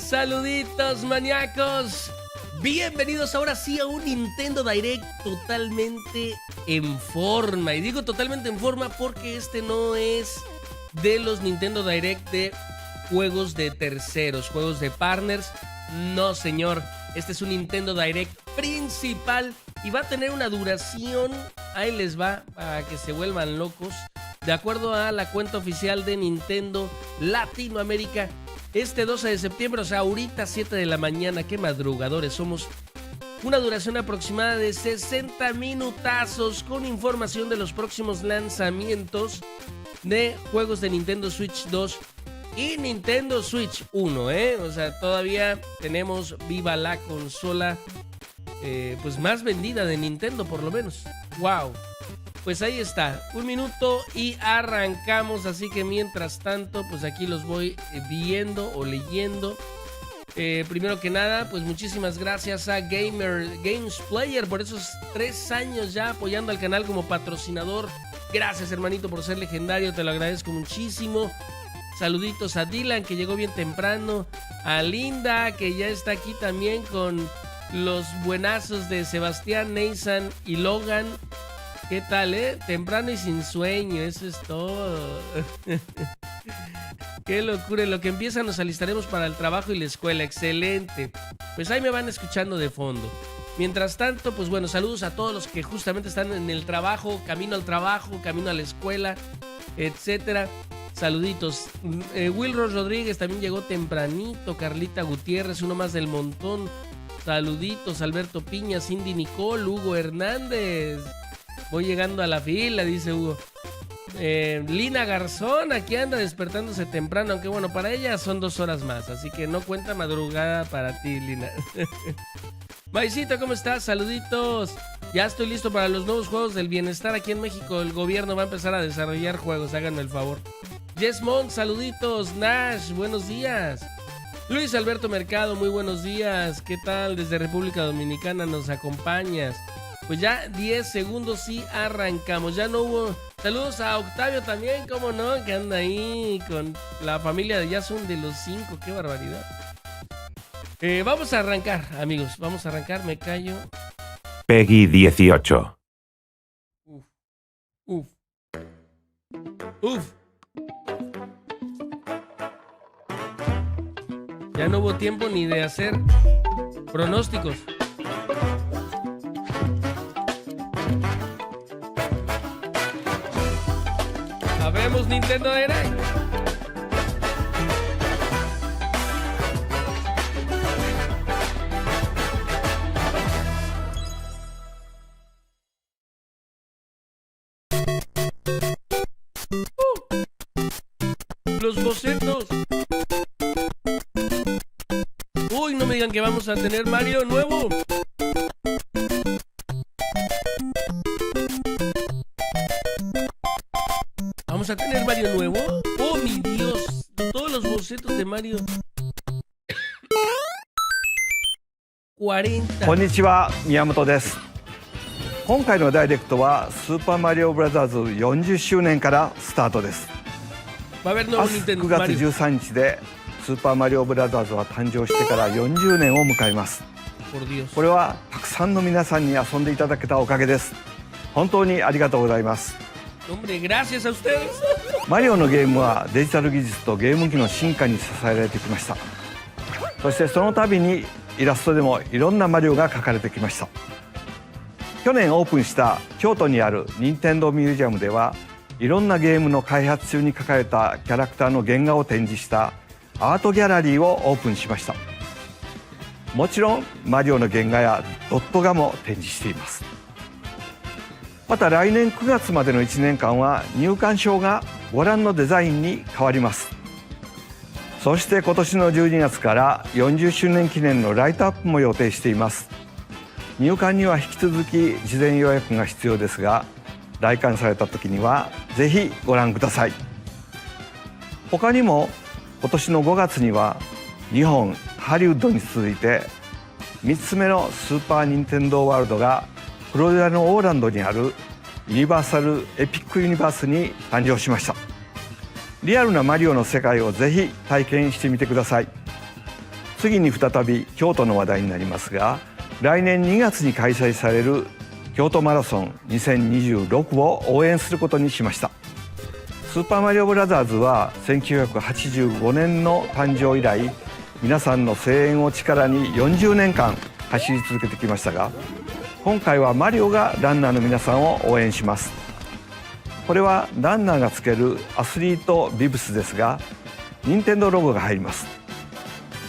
Saluditos maníacos, bienvenidos ahora sí a un Nintendo Direct totalmente en forma. Y digo totalmente en forma porque este no es de los Nintendo Direct de juegos de terceros, juegos de partners. No señor, este es un Nintendo Direct principal y va a tener una duración, ahí les va, para que se vuelvan locos. De acuerdo a la cuenta oficial de Nintendo Latinoamérica, este 12 de septiembre, o sea, ahorita 7 de la mañana, qué madrugadores somos. Una duración aproximada de 60 minutazos con información de los próximos lanzamientos de juegos de Nintendo Switch 2 y Nintendo Switch 1, O sea, todavía tenemos viva la consola pues más vendida de Nintendo, por lo menos. ¡Wow! Pues ahí está, 1 minuto y arrancamos, así que mientras tanto, pues aquí los voy viendo o leyendo. Primero que nada, pues muchísimas gracias a Games Player por esos 3 años ya apoyando al canal como patrocinador. Gracias, hermanito, por ser legendario, te lo agradezco muchísimo. Saluditos a Dylan, que llegó bien temprano, a Linda, que ya está aquí también con los buenazos de Sebastián, Nathan y Logan. ¿Qué tal, Temprano y sin sueño, eso es todo. Qué locura, en lo que empieza nos alistaremos para el trabajo y la escuela, excelente. Pues ahí me van escuchando de fondo. Mientras tanto, pues bueno, saludos a todos los que justamente están en el trabajo, camino al trabajo, camino a la escuela, etcétera. Saluditos. Wilros Rodríguez también llegó tempranito, Carlita Gutiérrez, uno más del montón. Saluditos, Alberto Piña, Cindy Nicole, Hugo Hernández. Voy llegando a la fila, dice Hugo. Lina Garzón, aquí anda despertándose temprano, aunque bueno, para ella son 2 horas más, así que no cuenta madrugada para ti, Lina. Maicito, ¿cómo estás? Saluditos. Ya estoy listo para los nuevos juegos del bienestar aquí en México. El gobierno va a empezar a desarrollar juegos, háganme el favor. Jess Mont, saluditos. Nash, buenos días. Luis Alberto Mercado, muy buenos días. ¿Qué tal? Desde República Dominicana nos acompañas. Pues ya 10 segundos y arrancamos. Ya no hubo... Saludos a Octavio también, cómo no, que anda ahí con la familia de ya son de los 5, qué barbaridad. Vamos a arrancar, amigos, vamos a arrancar, me callo. Peggy 18. Uf. Ya no hubo tiempo ni de hacer pronósticos. Habemos Nintendo Direct. Los bocetos. Uy, no me digan que vamos a tener Mario nuevo. ¿Vamos a tener Mario nuevo? ¡Oh, mi Dios! Todos los bocetos de Mario. 40. こんにちは、宮本です。今回のダイレクトはスーパーマリオブラザーズ40周年からスタートです。Va a haber 明 nuevo 日 Nintendo 9月 Mario. 13日でスーパーマリオブラザーズは誕生してから40年を迎えます。 Por Dios. これはたくさんの皆さんに遊んでいただけたおかげです。本当にありがとうございます。 Hombre, gracias a ustedes. マリオのゲームはデジタル技術とゲーム機の進化に支えられてきました。そしてその度にイラストでもいろんなマリオが描かれてきました。去年オープンした京都にある任天堂ミュージアムではいろんなゲームの開発中に描かれたキャラクターの原画を展示したアートギャラリーをオープンしました。もちろんマリオの原画やドット画も展示しています。また来年9月までの1年間は入館証がご覧のデザインに変わります。そして今年の12月から40周年記念のライトアップも予定しています。入館には引き続き事前予約が必要ですが、来館された時にはぜひご覧ください。他にも今年の5月には日本ハリウッドに続いて3つ目のスーパー・ニンテンドー・ワールドがフロリダのオーランドにあるユニバーサル・エピック・ユニバースに誕生しました。リアルなマリオの世界をぜひ体験してみてください。次に再び京都の話題になりますが、来年2月に開催される京都マラソン2026を応援することにしました。スーパーマリオブラザーズは1985年の誕生以来、皆さんの声援を力に40年間走り続けてきましたが、今回はマリオがランナーの皆さんを応援します。これはランナーがつけるアスリートビブスですが、任天堂ロゴが入ります。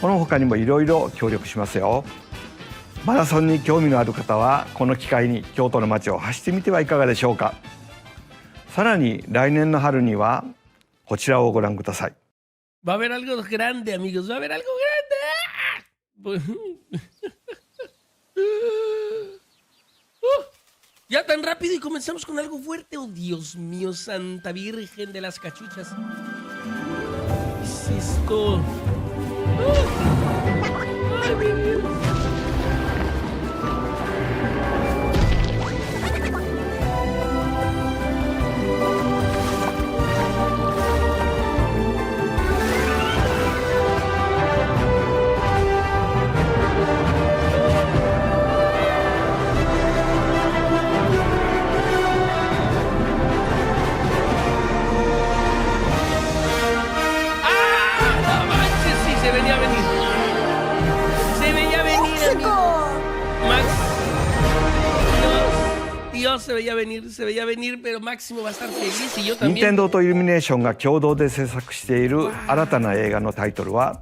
この他にもいろいろ協力しますよ。マラソンに興味のある方はこの機会に京都の街を走ってみてはいかがでしょうか。さらに来年の春にはこちらをご覧ください。Va a haber algo grande, amigos. Va a haber algo grande. Ya tan rápido y comenzamos con algo fuerte. Oh, Dios mío, Santa Virgen de las Cachuchas. ¿Qué es esto? Ay, mi Dios. Se veía venir, pero Máximo va a estar feliz y yo también. 任天堂とイルミネーションが共同で制作している新たな映画のタイトルは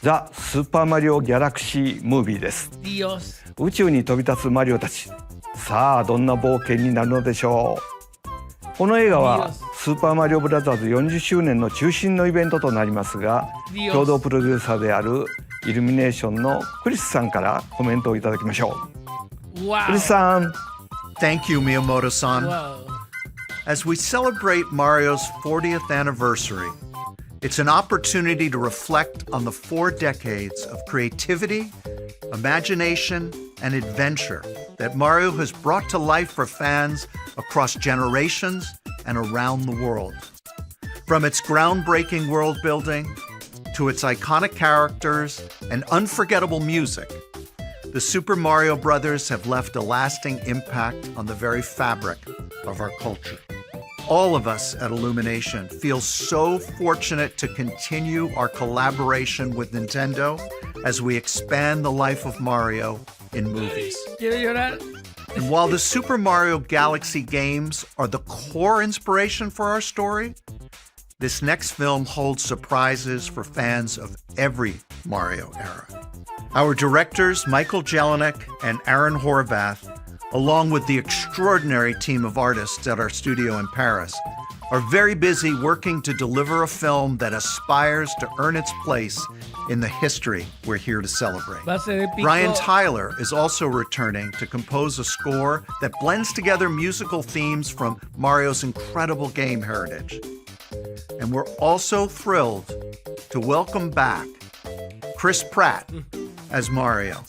ザ・スーパーマリオ・ギャラクシー・ムービーです。 Dios. 宇宙に飛び立つマリオたち、さあどんな冒険になるのでしょう。この映画はスーパーマリオブラザーズ40周年の中心のイベントとなりますが、共同プロデューサーであるイルミネーションのクリスさんからコメントをいただきましょう。Wow. クリスさん。Thank you, Miyamoto-san. Wow. As we celebrate Mario's 40th anniversary, it's an opportunity to reflect on the 4 decades of creativity, imagination, and adventure that Mario has brought to life for fans across generations and around the world. From its groundbreaking world building to its iconic characters and unforgettable music, the Super Mario Brothers have left a lasting impact on the very fabric of our culture. All of us at Illumination feel so fortunate to continue our collaboration with Nintendo as we expand the life of Mario in movies. Quiero llorar. And while the Super Mario Galaxy games are the core inspiration for our story, this next film holds surprises for fans of every Mario era. Our directors, Michael Jelinek and Aaron Horvath, along with the extraordinary team of artists at our studio in Paris, are very busy working to deliver a film that aspires to earn its place in the history we're here to celebrate. Va a ser épico. Brian Tyler is also returning to compose a score that blends together musical themes from Mario's incredible game heritage. And we're also thrilled to welcome back Chris Pratt as Mario,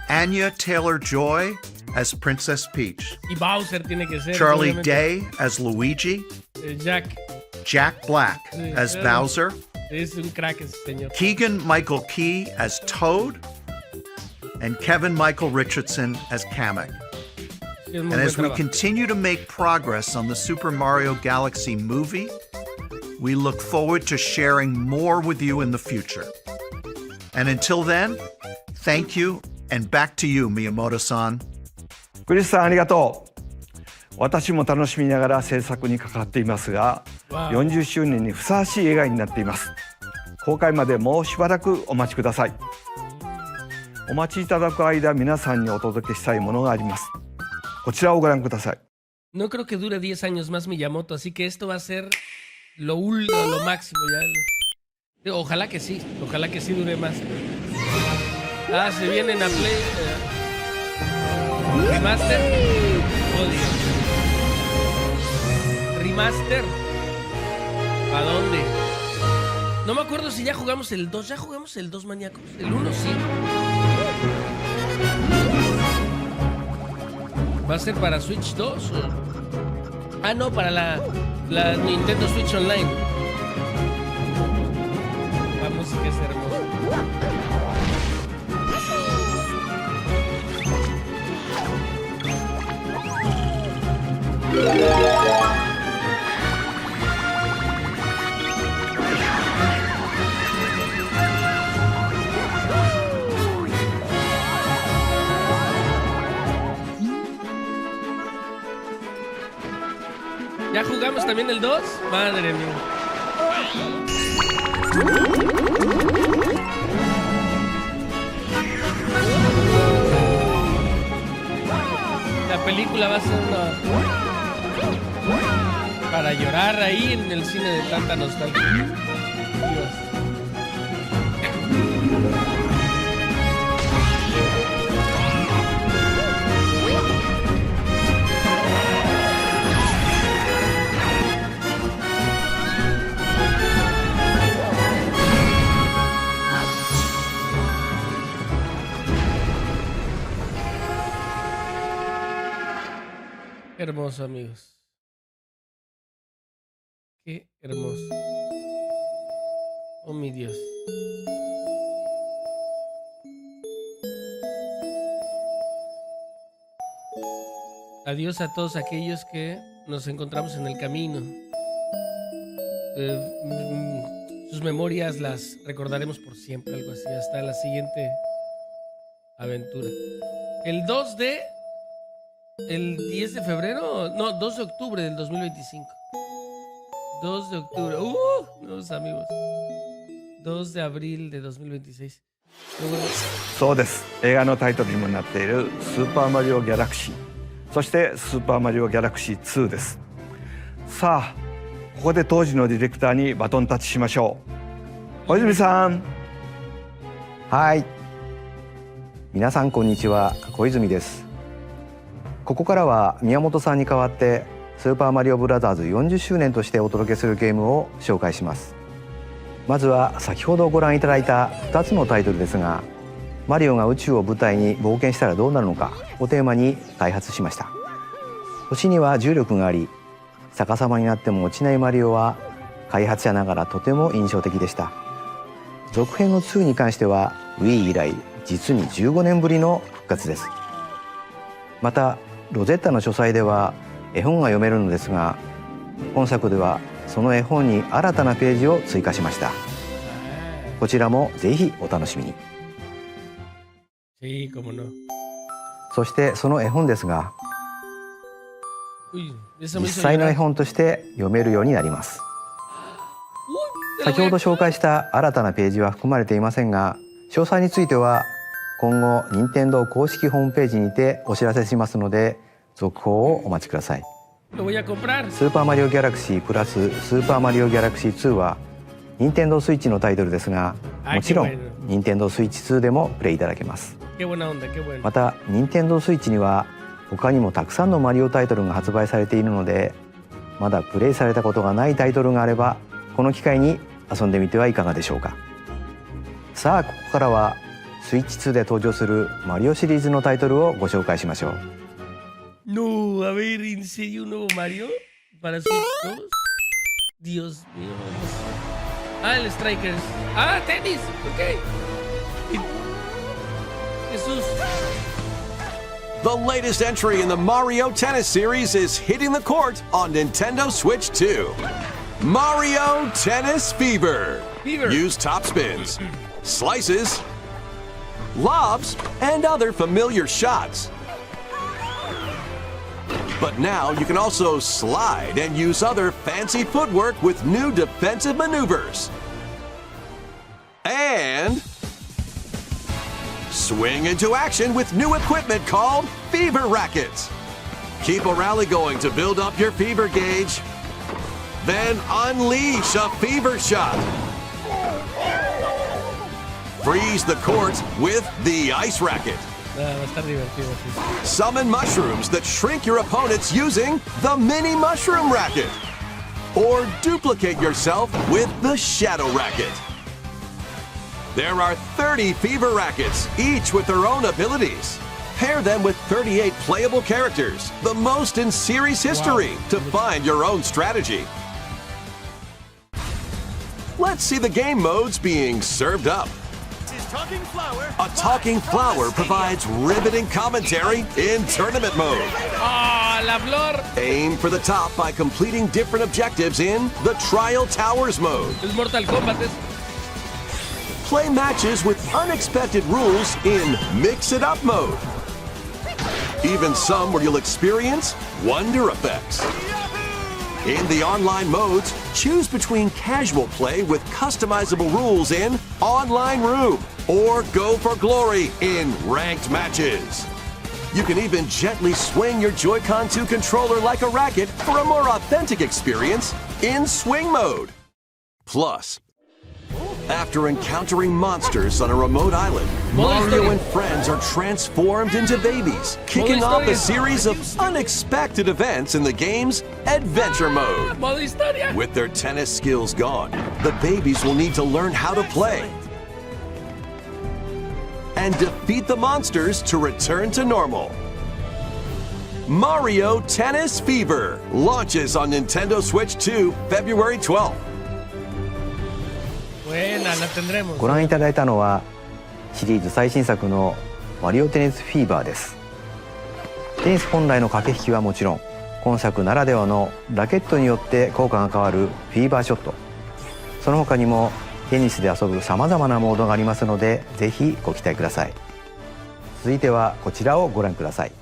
Anya Taylor-Joy as Princess Peach, Y Bowser tiene que ser. Charlie obviamente. Day as Luigi, Jack Black Sí, as claro. Bowser, es un crack ese señor. Keegan-Michael Key as Toad, and Kevin-Michael Richardson as Kamek. Sí, es muy And buen as we trabajo. continue to make progress on the Super Mario Galaxy movie, we look forward to sharing more with you in the future. And until then, thank you, and back to you, Miyamoto-san. クリスさんありがとう。私も楽しみながら制作に関わっていますが、わあ40周年にふさわしい映画になっています。公開までもうしばらくお待ちください。お待ちいただく間、皆さんにお届けしたいものがあります。こちらをご覧ください。No creo que dure 10 años más Miyamoto, así que esto va a ser lo máximo ya. Ojalá que sí dure más. Ah, se vienen a Play. Remaster. Oh, Dios. Remaster. ¿A dónde? No me acuerdo si ya jugamos el 2. ¿Ya jugamos el 2, maníacos? El 1 sí. ¿Va a ser para Switch 2? Ah, no, para la Nintendo Switch Online. La música es hermosa. ¿Ya jugamos también el 2? Madre mía. La película va a ser para llorar ahí en el cine de tanta nostalgia. Dios. Qué hermoso, amigos. Qué hermoso. Oh, mi Dios. Adiós a todos aquellos que nos encontramos en el camino. Sus memorias las recordaremos por siempre, algo así, hasta la siguiente aventura. El 10 de febrero, no, 2 de octubre del 2025. 2 de octubre, nuevos amigos. 2 de abril de 2026. そうです。映画のタイトルにもなっているスーパーマリオギャラクシー、そしてスーパーマリオギャラクシー2です。さあ、ここで当時のディレクターにバトンタッチしましょう。小泉さん。はい。皆さんこんにちは、小泉です。ここからは宮本さんに代わってスーパーマリオブラザーズ40周年としてお届けするゲームを紹介します。まずは先ほどご覧いただいた2つのタイトルですが、マリオが宇宙を舞台に冒険したらどうなるのかをテーマに開発しました。星には重力があり、逆さまになっても落ちないマリオは開発者ながらとても印象的でした。続編の2に関しては Wii 以来実に15年ぶりの復活です。またロゼッタの書斎では絵本が読めるのですが、本作ではその絵本に新たなページを追加しました。こちらもぜひお楽しみに。Sí, cómo no. そしてその絵本ですが、実際の絵本として読めるようになります。先ほど紹介した新たなページは含まれていませんが、詳細については今後任天堂公式ホームページにてお知らせしますので、続報をお待ちください。スーパーマリオギャラクシープラススーパーマリオギャラクシー2は任天堂スイッチのタイトルですが、もちろん任天堂スイッチ2でもプレイいただけます。また任天堂スイッチには他にもたくさんのマリオタイトルが発売されているので、まだプレイされたことがないタイトルがあればこの機会に遊んでみてはいかがでしょうか。さあ、ここからはスイッチ2で登場するマリオシリーズのタイトルをご紹介しましょう。No, a ver, ¿en serio un nuevo Mario? ¿Para Switch 2? Dios mío. Ah, el Strikers. Ah, tenis. Ok. Jesús. The latest entry in the Mario Tennis series is hitting the court on Nintendo Switch 2. Mario Tennis Fever. Use top spins, slices, lobs, and other familiar shots. But now you can also slide and use other fancy footwork with new defensive maneuvers. And swing into action with new equipment called Fever Rackets. Keep a rally going to build up your fever gauge. Then unleash a fever shot. Freeze the court with the Ice Racket. Summon mushrooms that shrink your opponents using the Mini Mushroom Racket. Or duplicate yourself with the Shadow Racket. There are 30 Fever Rackets, each with their own abilities. Pair them with 38 playable characters, the most in series history, to find your own strategy. Let's see the game modes being served up. A talking flower provides riveting commentary in tournament mode. Oh, la flor. Aim for the top by completing different objectives in the Trial Towers mode. Es Mortal Kombat. Play matches with unexpected rules in Mix It Up mode. Even some where you'll experience wonder effects. In the online modes, choose between casual play with customizable rules in Online Room or Go for Glory in Ranked Matches. You can even gently swing your Joy-Con 2 controller like a racket for a more authentic experience in Swing Mode. Plus, after encountering monsters on a remote island, Mario and friends are transformed into babies, kicking off a series of unexpected events in the game's Adventure Mode. With their tennis skills gone, the babies will need to learn how to play and defeat the monsters to return to normal. Mario Tennis Fever launches on Nintendo Switch 2 February 12th. Buena, la tendremos. ご覧いただいたのはシリーズ最新作のマリオテニスフィーバーです。テニス本来の駆け引きはもちろん、今作ならではのラケットによって効果が変わるフィーバーショット、その他にもテニスで遊ぶさまざまなモードがありますので、ぜひご期待ください。続いてはこちらをご覧ください。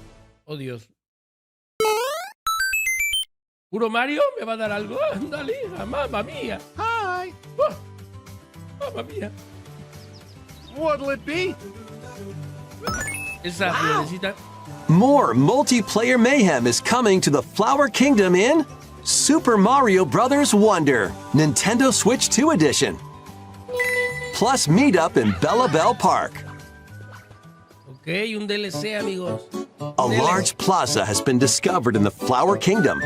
Oh Dios. ¿Puro Mario? ¿Me va a dar algo? Ándale, mamma mía. Hi. Mamma mía. What'll it be? Esa florecita. More multiplayer mayhem is coming to the Flower Kingdom in Super Mario Bros. Wonder, Nintendo Switch 2 Edition. Plus meetup in Bella Bell Park. Ok, un DLC, amigos. A large plaza has been discovered in the Flower Kingdom,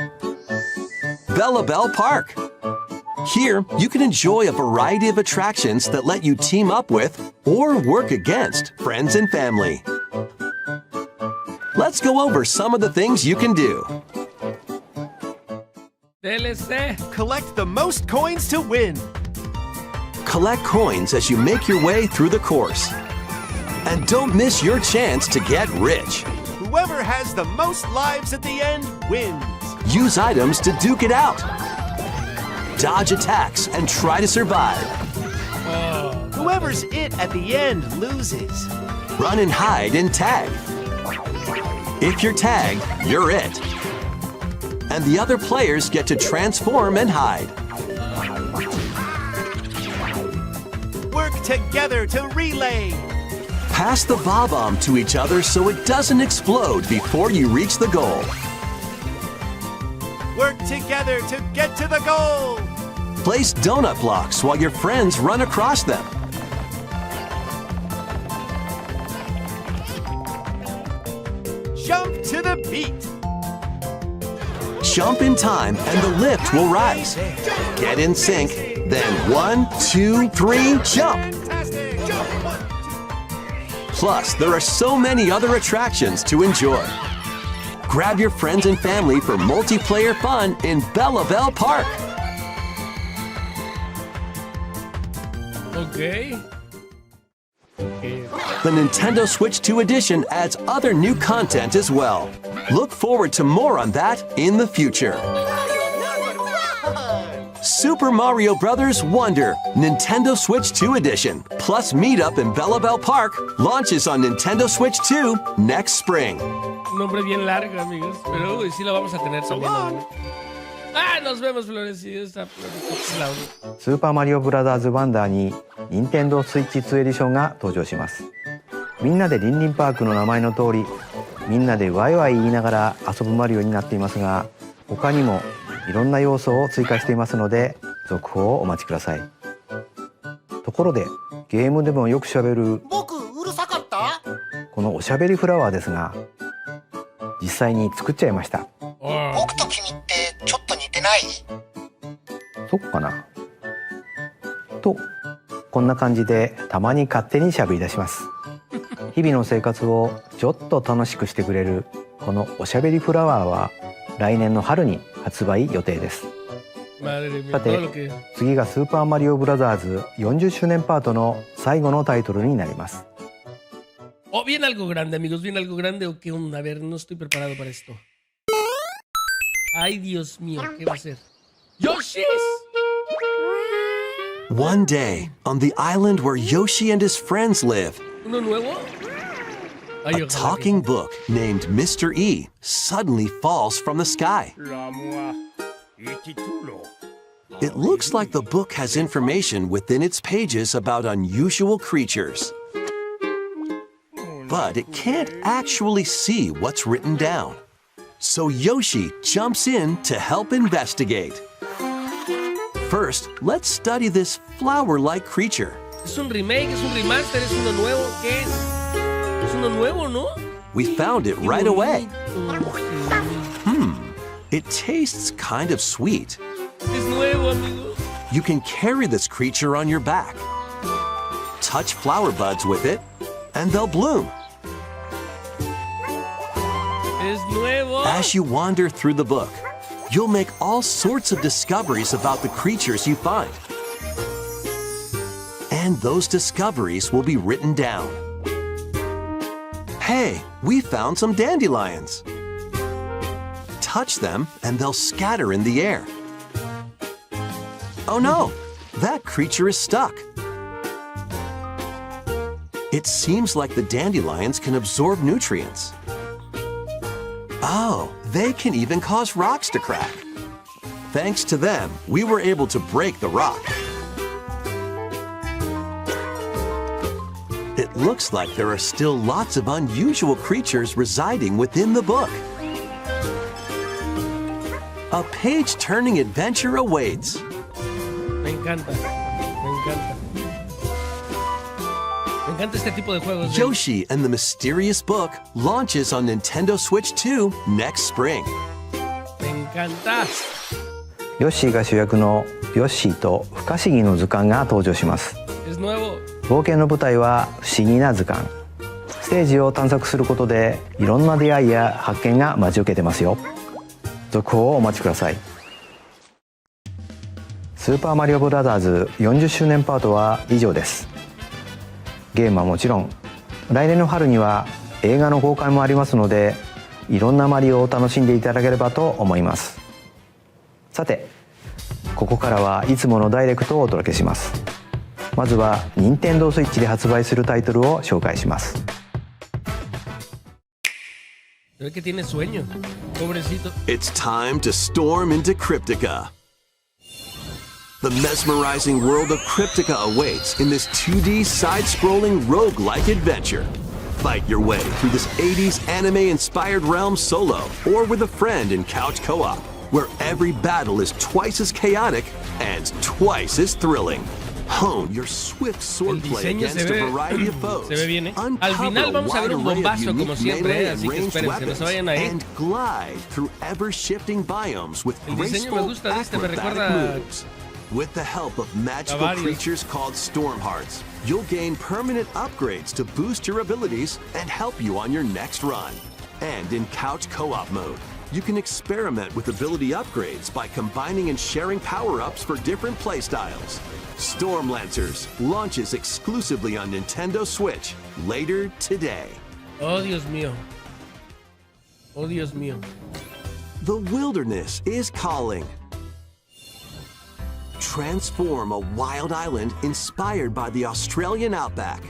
Bella Bell Park. Here, you can enjoy a variety of attractions that let you team up with or work against friends and family. Let's go over some of the things you can do. DLC. Collect the most coins to win. Collect coins as you make your way through the course. And don't miss your chance to get rich. Whoever has the most lives at the end wins. Use items to duke it out. Dodge attacks and try to survive. Whoever's it at the end loses. Run and hide and tag. If you're tagged, you're it. And the other players get to transform and hide. Work together to relay. Pass the bomb to each other so it doesn't explode before you reach the goal. Work together to get to the goal. Place donut blocks while your friends run across them. Jump to the beat. Jump in time and the lift will rise. Get in sync, then 1, 2, 3, jump! Fantastic. Plus, there are so many other attractions to enjoy. Grab your friends and family for multiplayer fun in Bella Bell Park. Ok. The Nintendo Switch 2 Edition adds other new content as well. Look forward to more on that in the future. Super Mario Bros. Wonder, Nintendo Switch 2 Edition, plus meetup in Bella Bell Park, launches on Nintendo Switch 2 next spring. Un nombre bien largo, amigos. Pero uy, sí lo vamos a tener también. ¿No? Ah, nos vemos, Florecita. Esta Florecita.スーパーマリオブラザーズワンダーに任天堂スイッチ2エディションが登場します。みんなでリンリンパークの名前の通り、みんなでワイワイ言いながら遊ぶマリオになっていますが、他にもいろんな要素を追加していますので、続報をお待ちください。ところで、ゲームでもよくしゃべる僕うるさかった？このおしゃべりフラワーですが、実際に作っちゃいました。僕と君ってちょっと似てない？そっかなと、こんな感じでたまに勝手にしゃべり出します。日々の生活をちょっと楽しくしてくれるこのおしゃべりフラワーは来年の春に発売予定です。さて、次がスーパーマリオブラザーズ40周年パートの最後のタイトルになります。Oh, viene algo grande, amigos. Viene algo grande. ¿O qué onda? A ver, no estoy preparado para esto. Ay, Dios mío. ¿Qué va a ser? ¡Yoshis! One day, on the island where Yoshi and his friends live, ¿Uno nuevo? Ay, a talking book named Mr. E suddenly falls from the sky. It looks like the book has information within its pages about unusual creatures. But it can't actually see what's written down. So Yoshi jumps in to help investigate. First, let's study this flower-like creature. ¿Es un remake? ¿Es un remaster? ¿Es uno nuevo? ¿Qué es? Es uno nuevo, ¿no? We found it right away. It tastes kind of sweet. Es nuevo, amigo. You can carry this creature on your back. Touch flower buds with it, and they'll bloom. Es nuevo. As you wander through the book, you'll make all sorts of discoveries about the creatures you find. And those discoveries will be written down. Hey, we found some dandelions. Touch them and they'll scatter in the air. Oh no, that creature is stuck. It seems like the dandelions can absorb nutrients. Oh, they can even cause rocks to crack. Thanks to them, we were able to break the rock. It looks like there are still lots of unusual creatures residing within the book. A page-turning adventure awaits. Me encanta. Me encanta. Me encanta este tipo de juegos. Yoshi and the Mysterious Book launches on Nintendo Switch 2 next spring. Me encanta. ヨッシーが主役のヨッシーと不可思議の図鑑が登場します。 Es nuevo. 冒険の舞台は不思議な図鑑。ステージを探索することでいろんな出会いや発見が待ち受けてますよ。続報をお待ちください。スーパーマリオブラザーズ40周年パートは以上です。ゲームはもちろん来年の春には映画の公開もありますので、いろんなマリオを楽しんでいただければと思います。さて、ここからはいつものダイレクトをお届けします。まずは任天堂スイッチで発売するタイトルを紹介します。 Se ve que tiene sueño. Pobrecito. It's time to storm into Cryptica. The mesmerizing world of Cryptica awaits in this 2D side-scrolling roguelike adventure. Fight your way through this 80s anime-inspired realm solo or with a friend in couch co-op, where every battle is twice as chaotic and twice as thrilling. Hone your swift swordplay against a variety of foes. Se ve bien, ¿eh? Al final vamos a ver un bombazo como siempre, así que espérense, no se vayan a ir. And glide through ever-shifting biomes with graceful acrobatic moves. With the help of magical creatures called Storm Hearts, you'll gain permanent upgrades to boost your abilities and help you on your next run. And in couch co-op mode, you can experiment with ability upgrades by combining and sharing power-ups for different playstyles. Storm Lancers launches exclusively on Nintendo Switch later today. Oh, Dios mío. Oh, Dios mío. The wilderness is calling. Transform a wild island inspired by the Australian outback.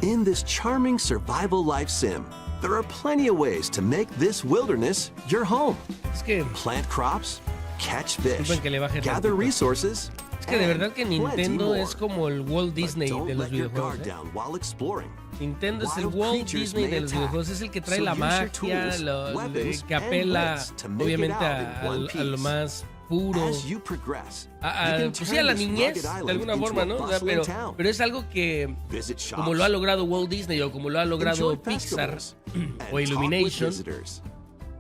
In this charming survival life sim, there are plenty of ways to make this wilderness your home. Es que, Plant crops, catch fish, disculpen que le baje gather tantito. resources. Es que de verdad que and plenty Nintendo more. es como el Walt Disney But don't de los let your videojuegos. guard ¿Eh? down while exploring. Nintendo es el Wild Walt creatures Disney may de los attack, videojuegos, es el que trae so la use your magia, tools, weapons, que and apela wits to make it obviamente out in one a lo piece. más puro, As you progress, you a, can pues sí, a la turn this niñez rugged de island alguna into forma, a ¿no? O sea, bustling town. pero es algo que, Visit shops, como lo ha logrado Walt Disney o como lo ha logrado enjoy Pixar festivals, o and talk with Illumination, visitors.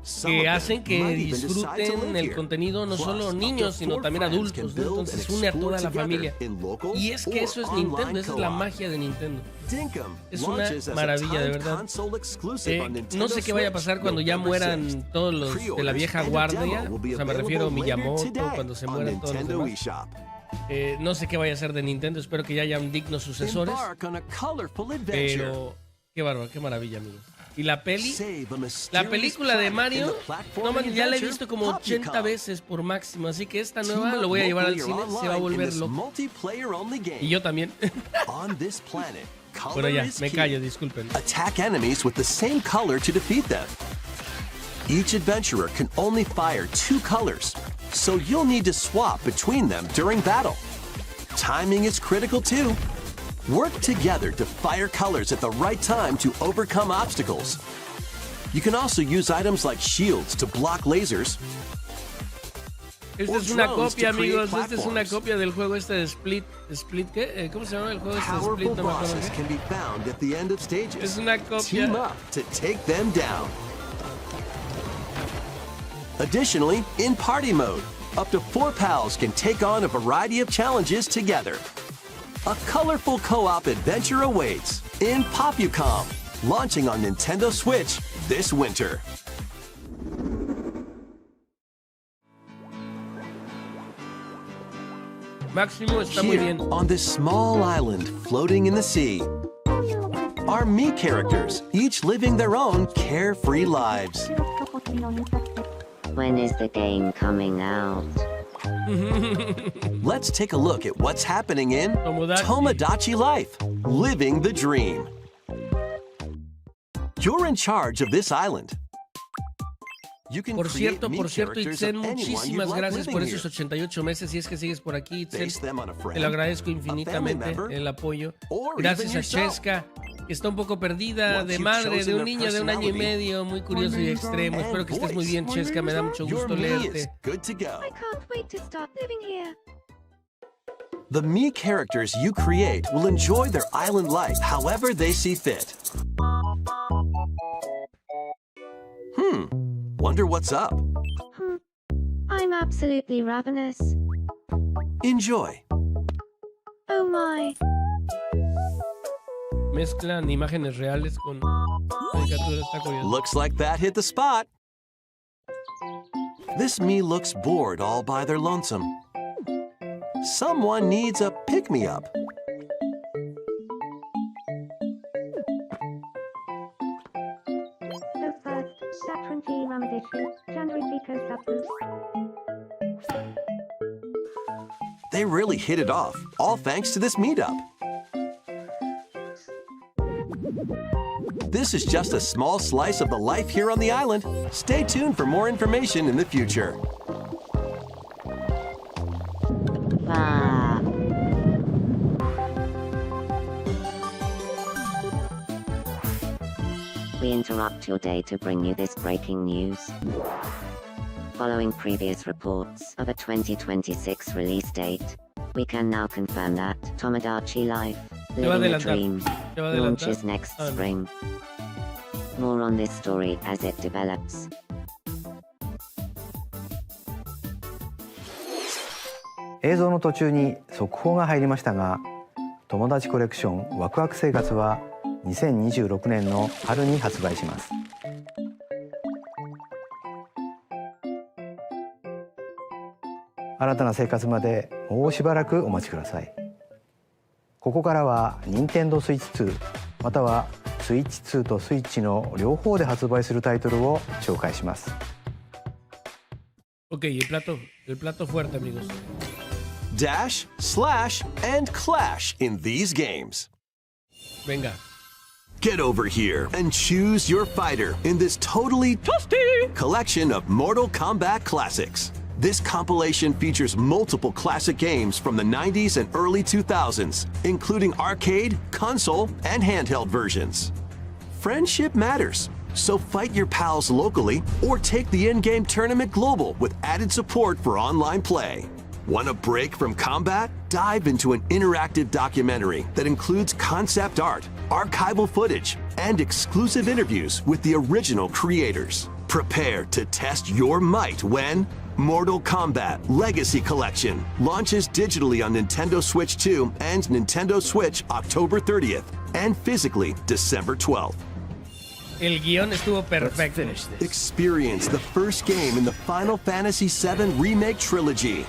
Some que of them hacen que might even decide to disfruten live el here. contenido no Plus, solo up to niños, sino 4 también friends can adultos, ¿no? build Entonces and une a explore toda la together familia. in local Y es que or eso es online Nintendo, esa es la co-op. magia de Nintendo. Dinkum Es una launches as a maravilla, de timed verdad. console exclusive on Nintendo No sé qué vaya a pasar Switch, cuando ya November mueran 6th. todos los de la vieja Pre-orders and a guardia. demo will be O sea, me refiero a available later Miyamoto, today cuando se on mueran todos los Nintendo demás. eShop. No sé qué vaya a ser de Nintendo, espero que ya hayan dignos sucesores. Embark on a colorful adventure. Pero qué bárbaro, qué maravilla, amigos. Y la peli, Save a mysterious la película de planet in Mario, the platforming no man, ya la he adventure visto como 80 Popucom. veces por máximo, así que esta Team nueva up lo voy a llevar al locally or cine, se va a online in volver this loco. multiplayer-only game. Y yo también. On this planet, color Bueno, ya, is me key. callo, disculpen. Attack enemies with the same color to defeat them. Each adventurer can only fire 2 colors, so you'll need to swap between them during battle. Timing is critical too. Work together to fire colors at the right time to overcome obstacles. You can also use items like shields to block lasers. Esta es una copia, amigos. Esta es una copia del juego este de Split. ¿Split qué? ¿Cómo se llama el juego este de Split? No me acuerdo. Can be found at the end of stages. Es una copia. Team up to take them down. Additionally, in party mode, up to 4 pals can take on a variety of challenges together. A colorful co-op adventure awaits in Popucom, launching on Nintendo Switch this winter. Máximo está muy Here, bien. on this small island floating in the sea, are me characters, each living their own carefree lives. When is the game coming out? Let's take a look at what's happening in Tomodachi. Tomodachi Life, living the dream. You're in charge of this island. You can Por create cierto, me characters Itzen, of anyone you'd muchísimas like gracias living por here. esos 88 meses. Si es que sigues por aquí, Itzen, Base them on a friend, te lo agradezco a infinitamente family member, el apoyo. or Gracias even a yourself. Cheska, que está un poco perdida Once de you've madre, de chosen un their niño de 1 año y personality medio, muy curioso y extremo. and Espero que estés muy bien, voice, Cheska. Me da mucho Your gusto me is leerte. good to go. I can't wait to start living here. The me characters you create will enjoy their island life however they see fit. Wonder what's up? I'm absolutely ravenous. Enjoy. Oh my. Mezclan imágenes reales con caricaturas. Está curioso. Looks like that hit the spot. This me looks bored all by their lonesome. Someone needs a pick-me-up. So first, Satranti Ramadishi, Chandripika Sapu. They really hit it off, all thanks to this meetup. This is just a small slice of the life here on the island. Stay tuned for more information in the future. Ah. We interrupt your day to bring you this breaking news. Following previous reports of a 2026 release date, we can now confirm that Tomodachi Life, Te va a Living the adelantar. Dream, Te va a adelantar. launches next Ah, no. spring. More on this story as it develops. 映像の途中に速報が入りましたが、友達コレクションワクワク生活は2026年の春に発売します。新たな生活までもうしばらくお待ちください。ここからは任天堂スイッチ2またはスイッチ2とスイッチの両方で発売するタイトルを紹介します。 Ok, el plato fuerte, amigos. Dash, slash, and clash in these games. Venga. Get over here and choose your fighter in this totally toasty collection of Mortal Kombat classics. This compilation features multiple classic games from the 90s and early 2000s, including arcade, console, and handheld versions. Friendship matters, so fight your pals locally or take the in-game tournament global with added support for online play. Want a break from combat? Dive into an interactive documentary that includes concept art, archival footage, and exclusive interviews with the original creators. Prepare to test your might when Mortal Kombat Legacy Collection launches digitally on Nintendo Switch 2 and Nintendo Switch October 30th and physically December 12th. El guión estuvo perfecto. Experience the first game in the Final Fantasy VII Remake trilogy.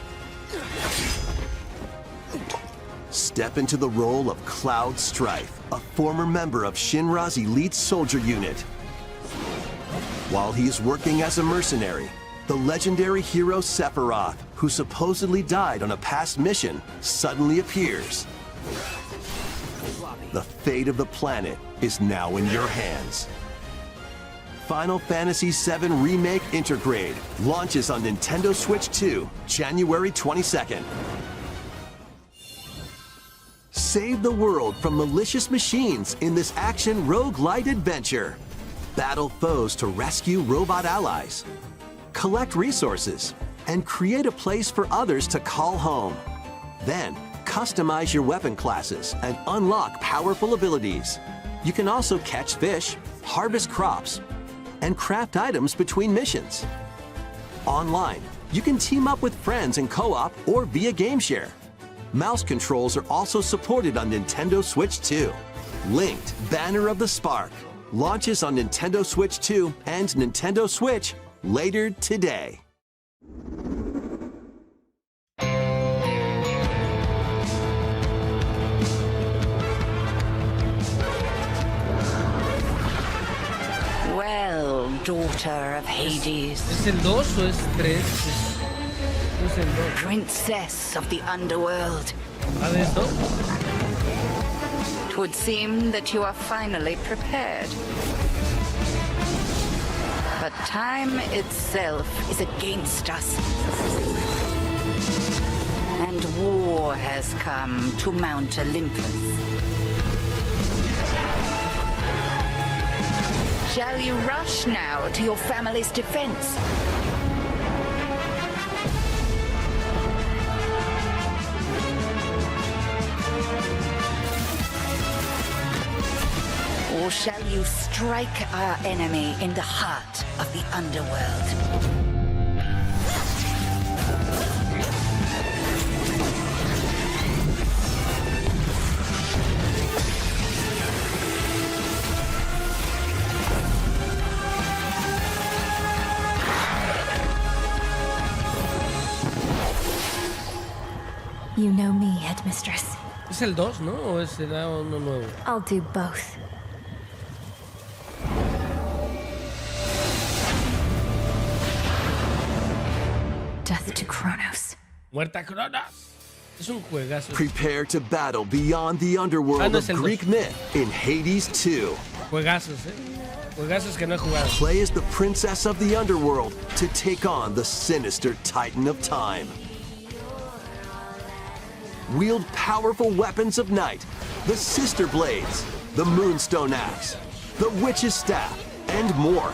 Step into the role of Cloud Strife, a former member of Shinra's elite soldier unit. While he is working as a mercenary, the legendary hero Sephiroth, who supposedly died on a past mission, suddenly appears. The fate of the planet is now in your hands. Final Fantasy VII Remake Intergrade launches on Nintendo Switch 2, January 22nd. Save the world from malicious machines in this action roguelite adventure. Battle foes to rescue robot allies. Collect resources and create a place for others to call home. Then, customize your weapon classes and unlock powerful abilities. You can also catch fish, harvest crops, and craft items between missions. Online, you can team up with friends in co-op or via game share. Mouse controls are also supported on Nintendo Switch 2. Linked Banner of the Spark launches on Nintendo Switch 2 and Nintendo Switch later today. Well, daughter of Hades. ¿Es el 2 o es 3? Es el 2. Princess of the underworld. ¿Ah, de esto? It would seem that you are finally prepared. But time itself is against us. And war has come to Mount Olympus. Shall you rush now to your family's defense? Or shall you strike our enemy in the heart of the underworld? You know me, Headmistress. ¿Es el 2, no? ¿O será uno nuevo? I'll do both. Death to Kronos. Muerta Cronos. Es un juegazo. Prepare to battle beyond the underworld of Greek myth in Hades 2. Juegazos, Juegazos que no he jugado. Play as the princess of the underworld to take on the sinister titan of time. Wield powerful weapons of night, the Sister Blades, the Moonstone Axe, the Witch's Staff, and more.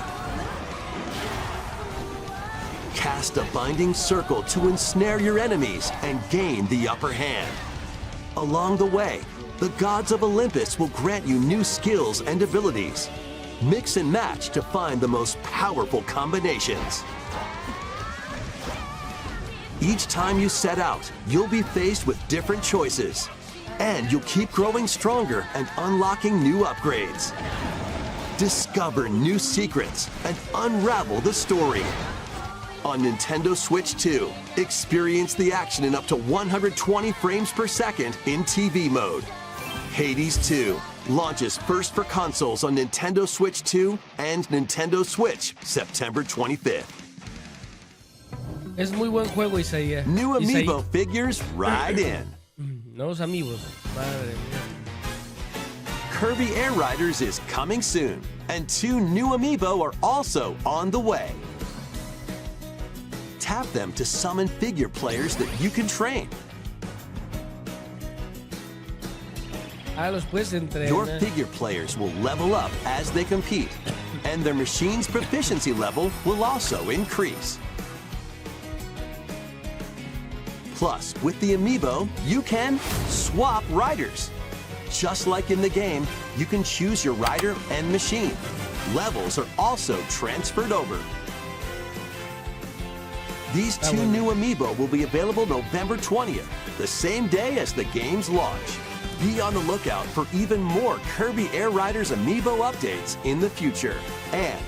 Cast a binding circle to ensnare your enemies and gain the upper hand. Along the way, the gods of Olympus will grant you new skills and abilities. Mix and match to find the most powerful combinations. Each time you set out, you'll be faced with different choices. And you'll keep growing stronger and unlocking new upgrades. Discover new secrets and unravel the story. On Nintendo Switch 2, experience the action in up to 120 frames per second in TV mode. Hades 2 launches first for consoles on Nintendo Switch 2 and Nintendo Switch September 25th. Es muy buen juego, Isaías. New amiibo figures ride in. Nuevos amigos. Madre mía. Kirby Air Riders is coming soon, and 2 new amiibo are also on the way. Tap them to summon figure players that you can train. Los puedes entrenar. Your figure players will level up as they compete, and their machine's proficiency level will also increase. Plus, with the amiibo, you can swap riders. Just like in the game, you can choose your rider and machine. Levels are also transferred over. These 2 new amiibo will be available November 20th, the same day as the game's launch. Be on the lookout for even more Kirby Air Riders amiibo updates in the future. And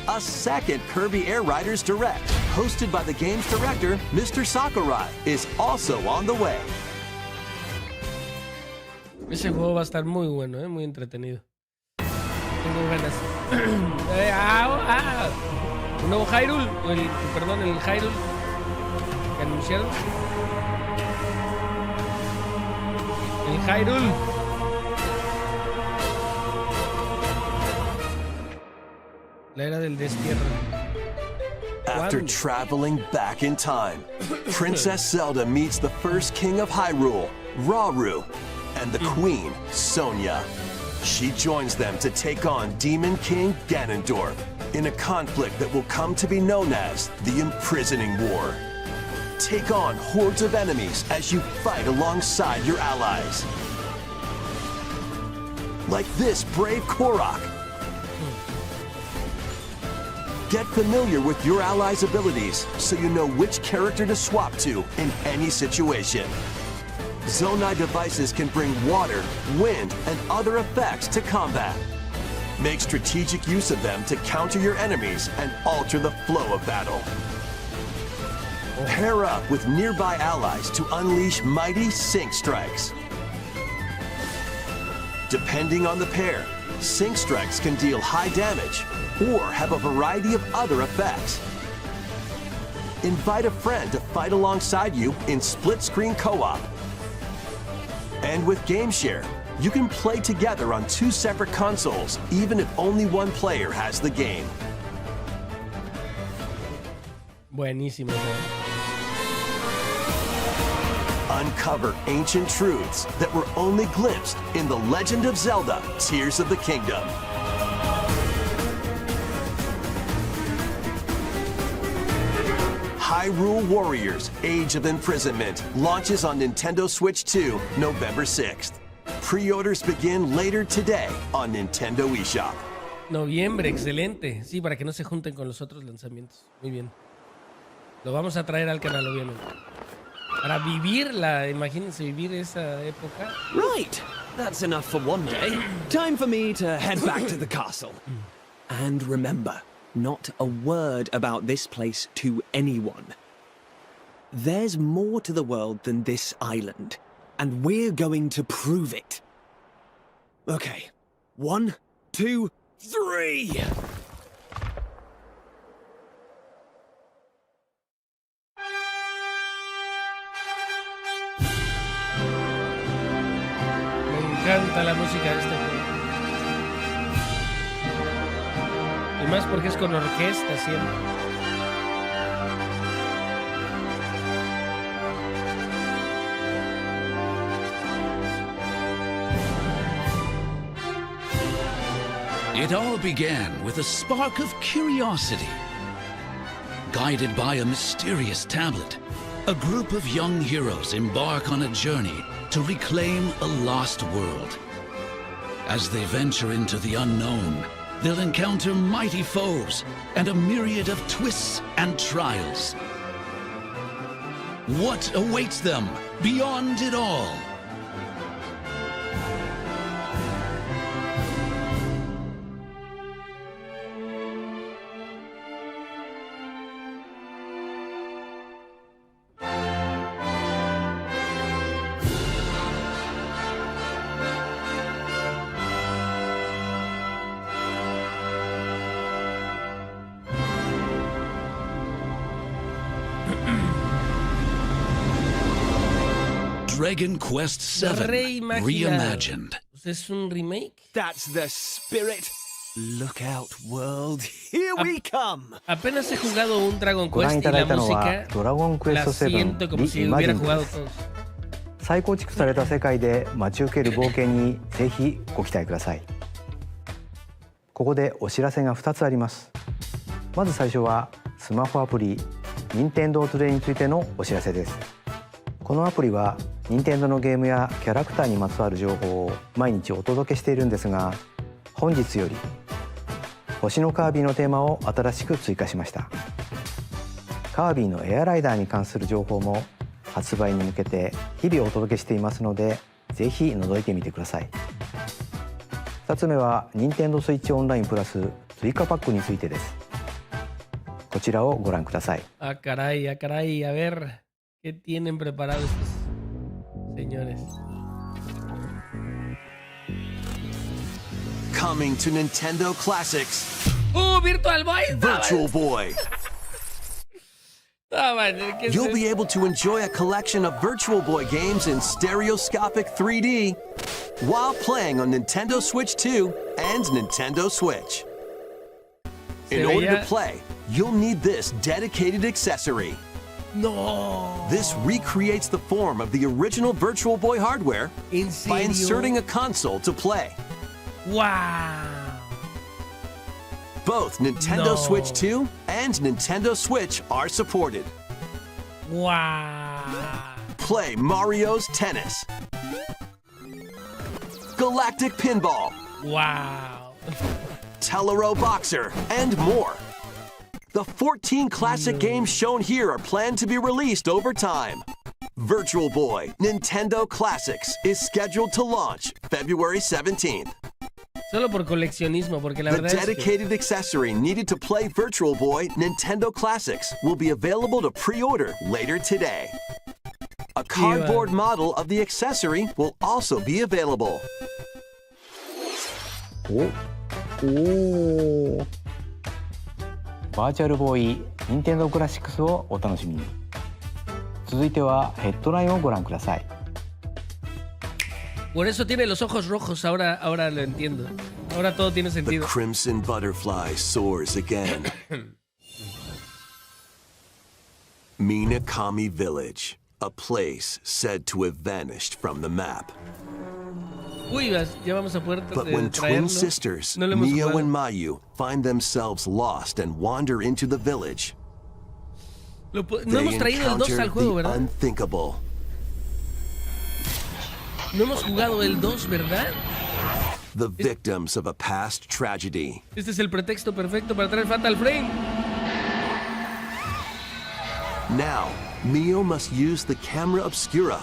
a second Kirby Air Riders Direct, hosted by the game's director, Mr. Sakurai, is also on the way. Ese juego va a estar muy bueno, muy entretenido. Tengo ganas. Un nuevo Hyrule, el Hyrule que anunciaron. El Hyrule. La era del destierro. After ¿Cuándo? traveling back in time, Princess Zelda meets the first king of Hyrule, Rauru, and the queen, Sonia. She joins them to take on Demon King Ganondorf in a conflict that will come to be known as the Imprisoning War. Take on hordes of enemies as you fight alongside your allies. Like this brave Korok. Get familiar with your allies' abilities so you know which character to swap to in any situation. Zonai devices can bring water, wind, and other effects to combat. Make strategic use of them to counter your enemies and alter the flow of battle. Pair up with nearby allies to unleash mighty sync strikes. Depending on the pair, sync strikes can deal high damage or have a variety of other effects. Invite a friend to fight alongside you in split-screen co-op. And with GameShare, you can play together on 2 separate consoles, even if only one player has the game. Buenísimo. ¿Eh? Uncover ancient truths that were only glimpsed in The Legend of Zelda: Tears of the Kingdom. Hyrule Warriors: Age of Imprisonment launches on Nintendo Switch 2 November 6th. Pre-orders begin later today on Nintendo eShop. Noviembre, excelente. Sí, para que no se junten con los otros lanzamientos. Muy bien. Lo vamos a traer al canal, obviamente. Para vivirla, imagínense vivir esa época. Right, that's enough for one day. Time for me to head back to the castle. And remember, not a word about this place to anyone. There's more to the world than this island, and we're going to prove it. Okay, 1, 2, 3! Me encanta la música de este juego. Y más porque es con orquesta siempre. It all began with a spark of curiosity. Guided by a mysterious tablet, a group of young heroes embark on a journey to reclaim a lost world. As they venture into the unknown, they'll encounter mighty foes and a myriad of twists and trials. What awaits them beyond it all? Dragon Quest VII Reimagined. ¿Es un remake? That's the spirit. Look out, world. Here we come. Apenas he jugado un Dragon Quest y la música la siento como si hubiera jugado todos. 再構築された世界で待ち受ける冒険にぜひご期待ください。ここでお知らせが2つあります。まず最初はスマホアプリ任天堂トゥデイについてのお知らせです。このアプリは任天堂のゲームやキャラクターにまつわる情報を毎日お届けしているんですが、本日より星のカービィのテーマを新しく追加しました。カービィのエアライダーに関する情報も発売に向けて日々お届けしていますので、ぜひ覗いてみてください。2つ目は任天堂スイッチオンラインプラス追加パックについてです。こちらをご覧ください。Ah, caray, ah, caray. A ver, ¿qué tienen preparado estos señores? Coming to Nintendo Classics. Virtual Boy. Virtual Boy. You'll be able to enjoy a collection of Virtual Boy games in stereoscopic 3D while playing on Nintendo Switch 2 and Nintendo Switch. In order to play, you'll need this dedicated accessory. No. This recreates the form of the original Virtual Boy hardware by inserting a console to play. Wow. Both Nintendo Switch 2 and Nintendo Switch are supported. Wow. Play Mario's Tennis, Galactic Pinball, Wow. Telero Boxer, and more. The 14 classic games shown here are planned to be released over time. Virtual Boy Nintendo Classics is scheduled to launch February 17th. Solo por coleccionismo, porque la The verdad es que... dedicated accessory needed to play Virtual Boy Nintendo Classics will be available to pre-order later today. A cardboard model of the accessory will also be available. バーチャルボーイ任天堂クラシックスをお楽しみに。続いてはヘッドラインをご覧ください。 Por eso tiene los ojos rojos, ahora lo entiendo. Ahora todo tiene The sentido. crimson butterfly soars again. Minakami Village, a place said to have vanished from the map. Uy, ya vamos a poder But when twin traerlo. sisters, No lo hemos Mio jugado. and Mayu, find themselves lost and wander into the village, No they hemos traído el 2 encounter al juego, the ¿verdad? unthinkable. No hemos jugado el 2, ¿verdad? The victims of a past tragedy. Este es el pretexto perfecto para traer Fatal Frame. Now, Mio must use the camera obscura,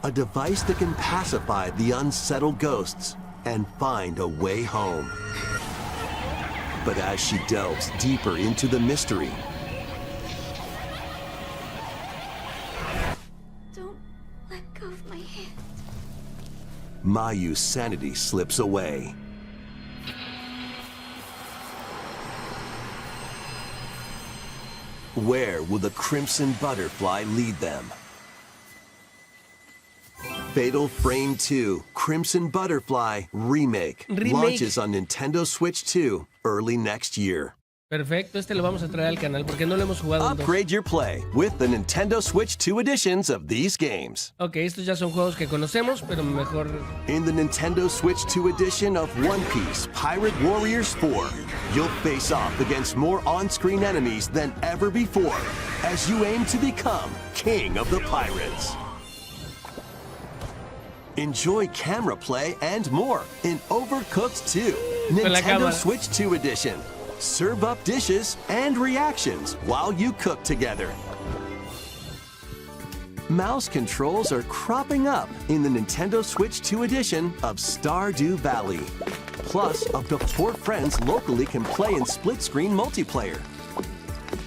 a device that can pacify the unsettled ghosts and find a way home. But as she delves deeper into the mystery, Don't let go of my hand. Mayu's sanity slips away. Where will the Crimson Butterfly lead them? Fatal Frame 2 Crimson Butterfly Remake launches on Nintendo Switch 2 early next year. Perfecto, este lo vamos a traer al canal porque no lo hemos jugado el 2. Upgrade your play with the Nintendo Switch 2 editions of these games. Ok, estos ya son juegos que conocemos, pero mejor... In the Nintendo Switch 2 edition of One Piece Pirate Warriors 4, you'll face off against more on-screen enemies than ever before as you aim to become King of the Pirates. Enjoy camera play and more in Overcooked 2, Nintendo Switch 2 edition. Serve up dishes and reactions while you cook together. Mouse controls are cropping up in the Nintendo Switch 2 edition of Stardew Valley. Plus, up to 4 friends locally can play in split-screen multiplayer.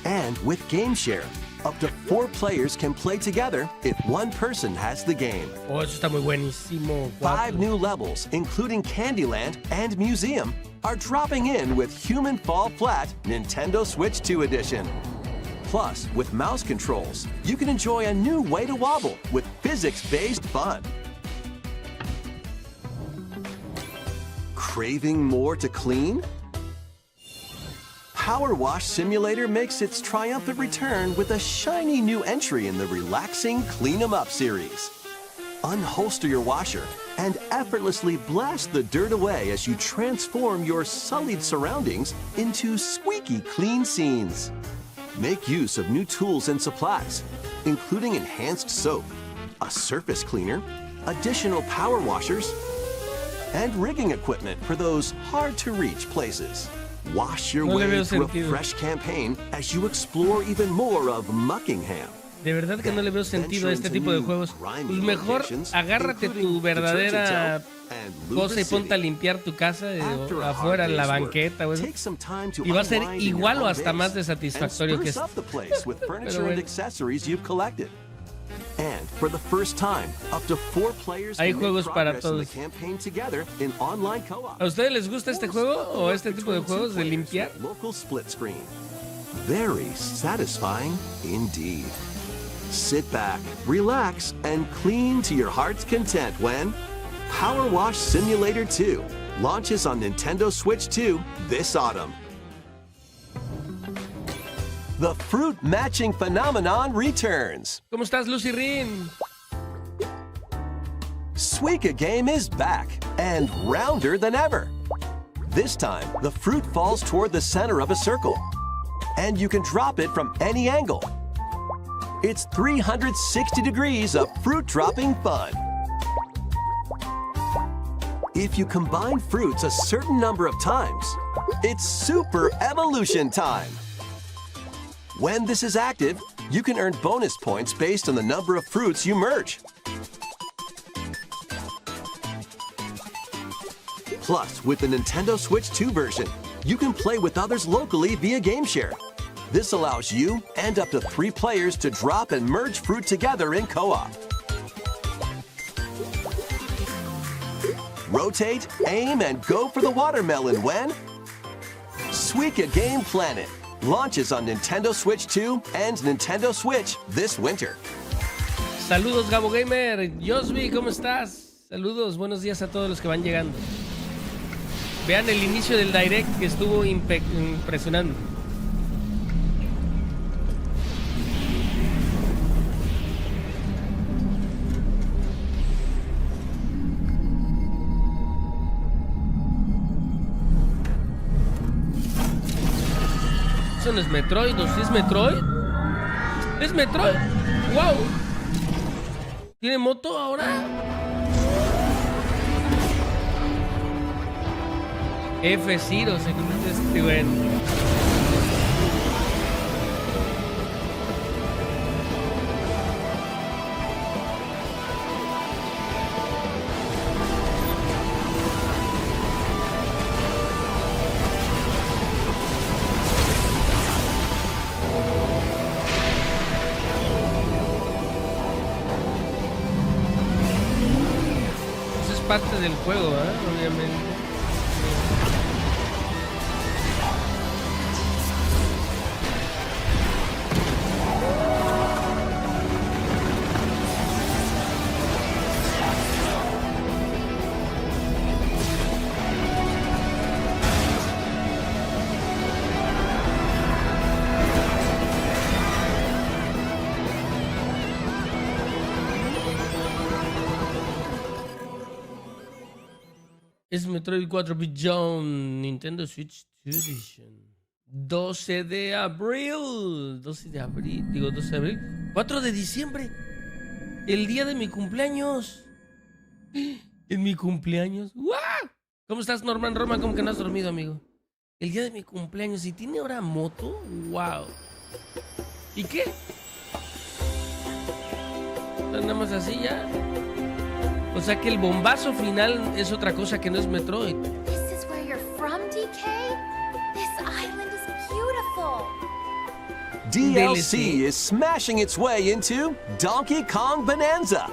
And with Game Share, up to 4 players can play together if one person has the game. Oh, eso está muy buenísimo. 5 new levels, including Candyland and Museum, are dropping in with Human Fall Flat Nintendo Switch 2 edition. Plus, with mouse controls, you can enjoy a new way to wobble with physics-based fun. Craving more to clean? Power Wash Simulator makes its triumphant return with a shiny new entry in the relaxing Clean 'em Up series. Unholster your washer and effortlessly blast the dirt away as you transform your sullied surroundings into squeaky clean scenes. Make use of new tools and supplies, including enhanced soap, a surface cleaner, additional power washers, and rigging equipment for those hard-to-reach places. Wash your way through a fresh campaign as you explore even more of Muckingham. De verdad que no le veo sentido a este tipo de juegos. Pues mejor agárrate tu verdadera cosa y ponte a limpiar tu casa afuera en la banqueta. Y va a ser igual o hasta más de satisfactorio que esto. Pero bueno. And for the first time, up to 4 players Hay can juegos make para progress in todos. the campaign together in online co-op. ¿A ustedes les gusta este juego o este tipo de juegos de limpiar? Local split screen. Very satisfying indeed. Sit back, relax, and clean to your heart's content when Power Wash Simulator 2 launches on Nintendo Switch 2 this autumn. The fruit matching phenomenon returns. ¿Cómo estás, Lucy Rin? Suika game is back and rounder than ever. This time, the fruit falls toward the center of a circle, and you can drop it from any angle. It's 360 degrees of fruit dropping fun. If you combine fruits a certain number of times, it's super evolution time. When this is active, you can earn bonus points based on the number of fruits you merge. Plus, with the Nintendo Switch 2 version, you can play with others locally via GameShare. This allows you and up to 3 players to drop and merge fruit together in co-op. Rotate, aim, and go for the watermelon when Suika Game Planet launches on Nintendo Switch 2 and Nintendo Switch this winter. Saludos, Gabo Gamer. Yosby, ¿cómo estás? Saludos, buenos días a todos los que van llegando. Vean el inicio del Direct que estuvo impresionante. ¿Eso no es Metroid? ¿O sí es Metroid? ¡Es Metroid! ¡Wow! ¿Tiene moto ahora? F-Zero, se conoce este bueno. Eso es parte del juego, obviamente. Es Metroid 4 Beyond Nintendo Switch 2 Edition. 12 de abril. 12 de abril. Digo 12 de abril. 4 de diciembre. El día de mi cumpleaños. En mi cumpleaños. ¡Wow! ¿Cómo estás, Norman Roma? ¿Cómo que no has dormido, amigo? El día de mi cumpleaños. ¿Y tiene ahora moto? ¡Wow! ¿Y qué? Nada más así ya. O sea que el bombazo final es otra cosa que no es Metroid. This is where you're from, DK? This island is beautiful. DLC is smashing its way into Donkey Kong Bonanza.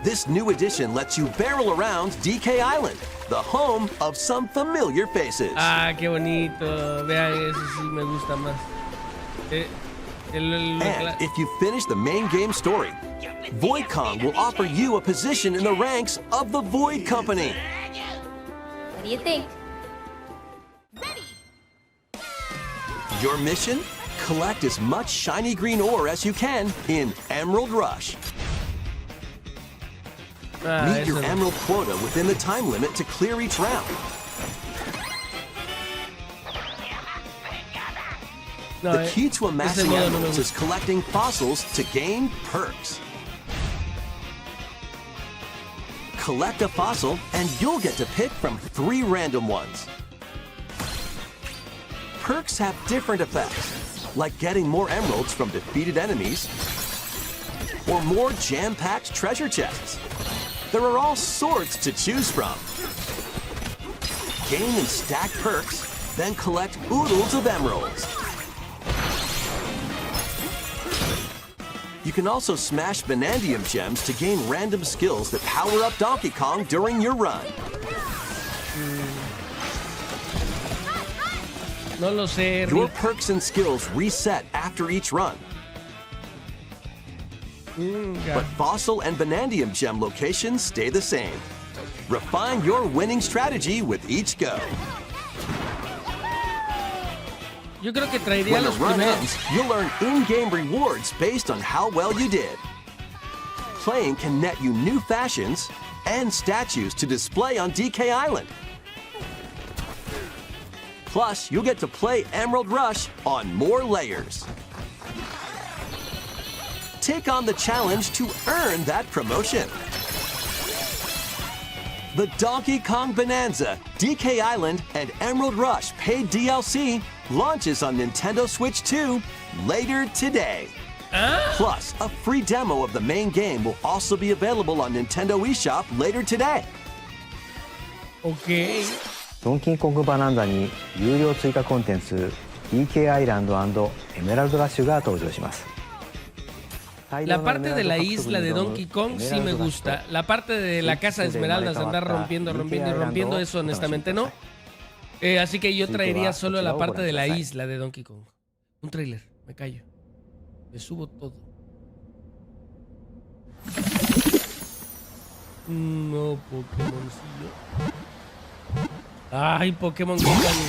This new edition lets you barrel around DK Island, the home of some familiar faces. Ah, qué bonito. Vean, eso sí me gusta más. And if you finish the main game story, Void Kong will offer you a position in the ranks of the Void Company. What do you think? Your mission? Collect as much shiny green ore as you can in Emerald Rush. Meet your emerald quota within the time limit to clear each round. The key to amassing emeralds is collecting fossils to gain perks. Collect a fossil and you'll get to pick from 3 random ones. Perks have different effects, like getting more emeralds from defeated enemies, or more jam-packed treasure chests. There are all sorts to choose from. Gain and stack perks, then collect oodles of emeralds. You can also smash Vanadium gems to gain random skills that power up Donkey Kong during your run. No lo sé. Your perks and skills reset after each run. But fossil and Vanadium gem locations stay the same. Refine your winning strategy with each go. Yo creo que traería When the los run primeros. ends, you'll earn in-game rewards based on how well you did. Playing can net you new fashions and statues to display on DK Island. Plus, you'll get to play Emerald Rush on more layers. Take on the challenge to earn that promotion. The Donkey Kong Bonanza, DK Island, and Emerald Rush paid DLC launches on Nintendo Switch 2 later today. Plus, a free demo of the main game will also be available on Nintendo eShop later today. Ok. ドンキーコングバナンザに有料追加コンテンツ DK アイランド&エメラルドラッシュが登場します。 La parte de la isla de Donkey Kong sí me gusta. La parte de la casa de esmeraldas, andar rompiendo, eso honestamente no. Así que yo traería solo la parte de la isla de Donkey Kong. Un tráiler, me callo. Me subo todo. No, Pokémoncillo. Ay, Pokémon Company.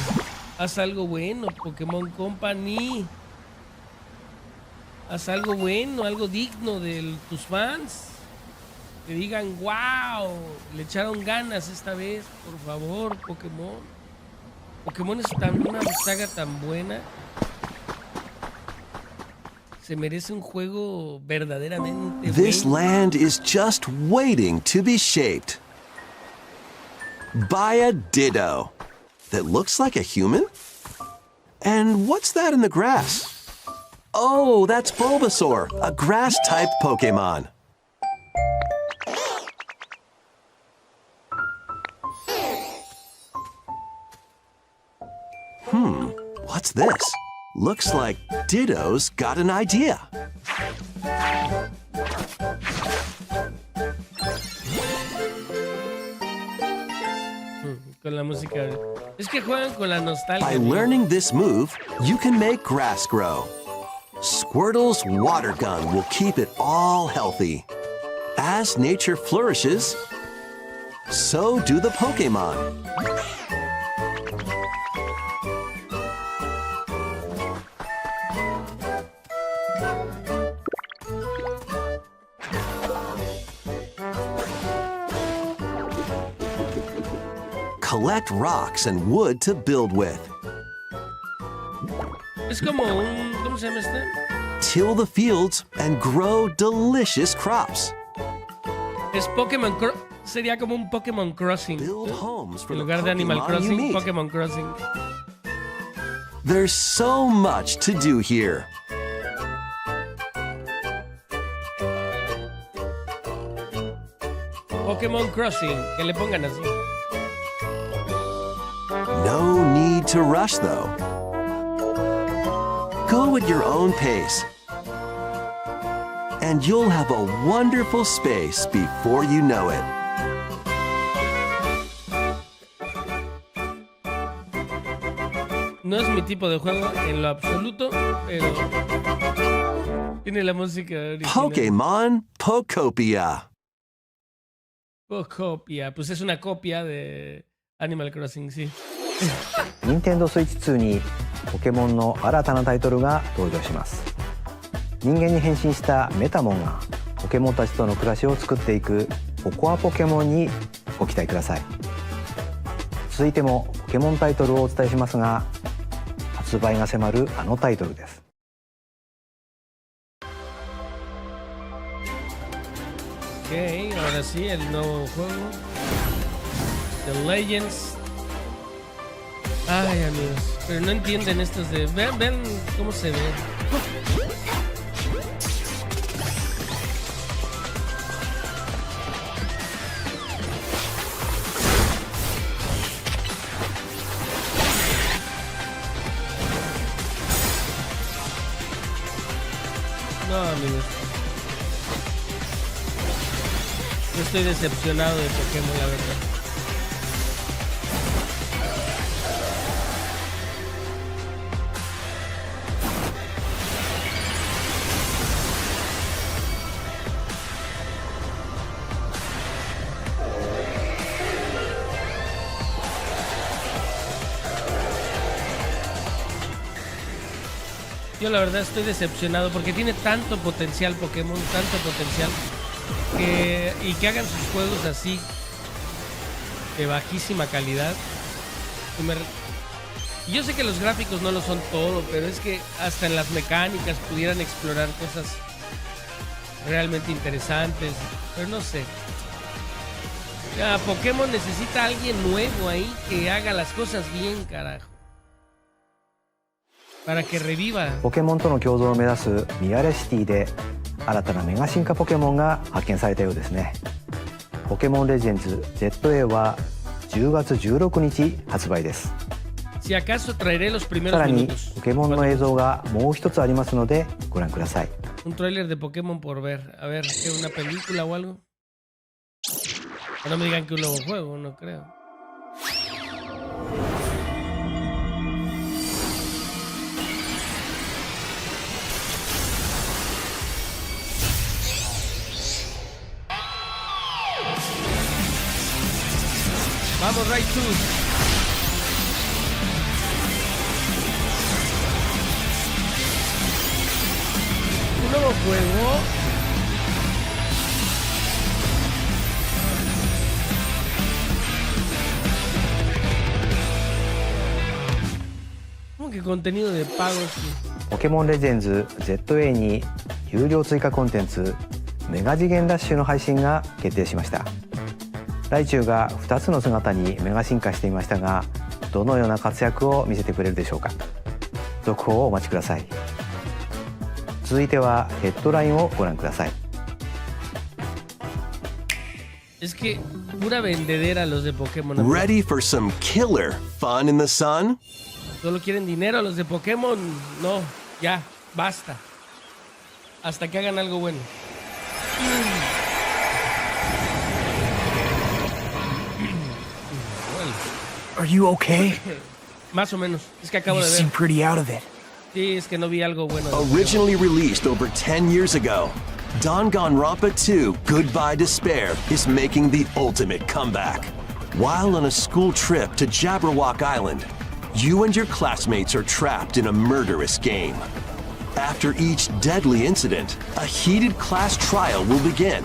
Haz algo bueno, Pokémon Company. Haz algo bueno, algo digno de tus fans. Que digan, wow, le echaron ganas esta vez, por favor, Pokémon. Pokémon es una saga tan buena. Se merece un juego verdaderamente This bueno. land is just waiting to be shaped by a Ditto that looks like a human? And what's that in the grass? Oh, that's Bulbasaur, a grass-type Pokemon. What's this? Looks like Ditto's got an idea. Con la música. Es que juegan con la nostalgia. By learning this move, you can make grass grow. Squirtle's water gun will keep it all healthy. As nature flourishes, so do the Pokemon. Collect rocks and wood to build with. Es como un... ¿Cómo se llama este? Till the fields and grow delicious crops. Es Pokémon sería como un Pokémon Crossing. Build homes for En the lugar de Animal Pokemon you Crossing, meet. Pokémon Crossing. There's so much to do here. Pokémon Crossing, que le pongan así. No need to rush, though. Go at your own pace. And you'll have a wonderful space before you know it. No es mi tipo de juego en lo absoluto, pero tiene la música original. Pokémon Pokopia. Pokopia, pues es una copia de Animal Crossing, sí.任天堂スイッチ2にポケモンの新たなタイトルが登場します。人間に変身したメタモンがポケモンたちとの暮らしを作っていくポコアポケモンにご期待ください。続いてもポケモンタイトルをお伝えしますが、発売が迫るあのタイトルです。Ok, ahora sí, el nuevo juego. The Legends. Ay, amigos, pero no entienden estos de... Vean cómo se ve. No, amigos. Yo estoy decepcionado de Pokémon, la verdad. Yo la verdad estoy decepcionado porque tiene tanto potencial Pokémon, tanto potencial, y que hagan sus juegos así, de bajísima calidad. Y yo sé que los gráficos no lo son todo, pero es que hasta en las mecánicas pudieran explorar cosas realmente interesantes, pero no sé. Ya, Pokémon necesita a alguien nuevo ahí que haga las cosas bien, carajo. Para que reviva. ポケモンとの共存を目指すミアレシティで新たなメガ進化ポケモンが発見されたようですね。ポケモンレジェンズ ZA は10月16日発売です。 Si acaso traeré los さ primeros らに minutos. ポケモンの映像がもう一つありますのでご覧ください。 Un tráiler de Pokémon por ver. A ver, ¿qué? ¿Una película o algo? Que no me digan que un nuevo juego, no creo. Vamos, Raichu. Un nuevo juego. ¿Cómo que contenido de pago? ポケモンレジェンズ ZA に有料追加コンテンツメガ次元ダッシュの配信が決定しました。ライチュウが2つの姿にメガ進化していましたが、どのような活躍を見せてくれるでしょうか。続報をお待ちください。続いてはヘッドラインをご覧ください。 Es que pura vendedera los de Pokémon. Ready for some killer fun in the sun? Solo quieren dinero los de Pokémon. No, ya, basta. Hasta que hagan algo bueno. Are you okay? Más o menos. Es que acabo You de ver. seem pretty out of it. Sí, es que no vi algo bueno. Originally released over 10 years ago, Danganronpa 2 Goodbye Despair is making the ultimate comeback. While on a school trip to Jabberwock Island, you and your classmates are trapped in a murderous game. After each deadly incident, a heated class trial will begin.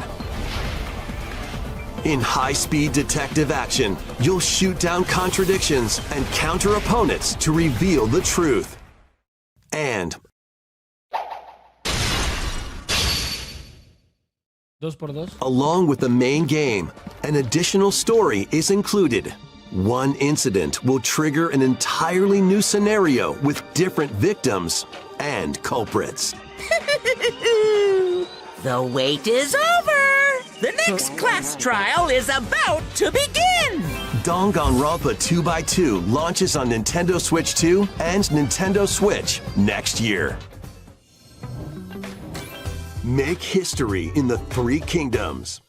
In high-speed detective action, you'll shoot down contradictions and counter opponents to reveal the truth. And 2x2. along with the main game, an additional story is included. One incident will trigger an entirely new scenario with different victims and culprits. The wait is over! The next class trial is about to begin! Danganronpa 2x2 launches on Nintendo Switch 2 and Nintendo Switch next year. Make history in the Three Kingdoms.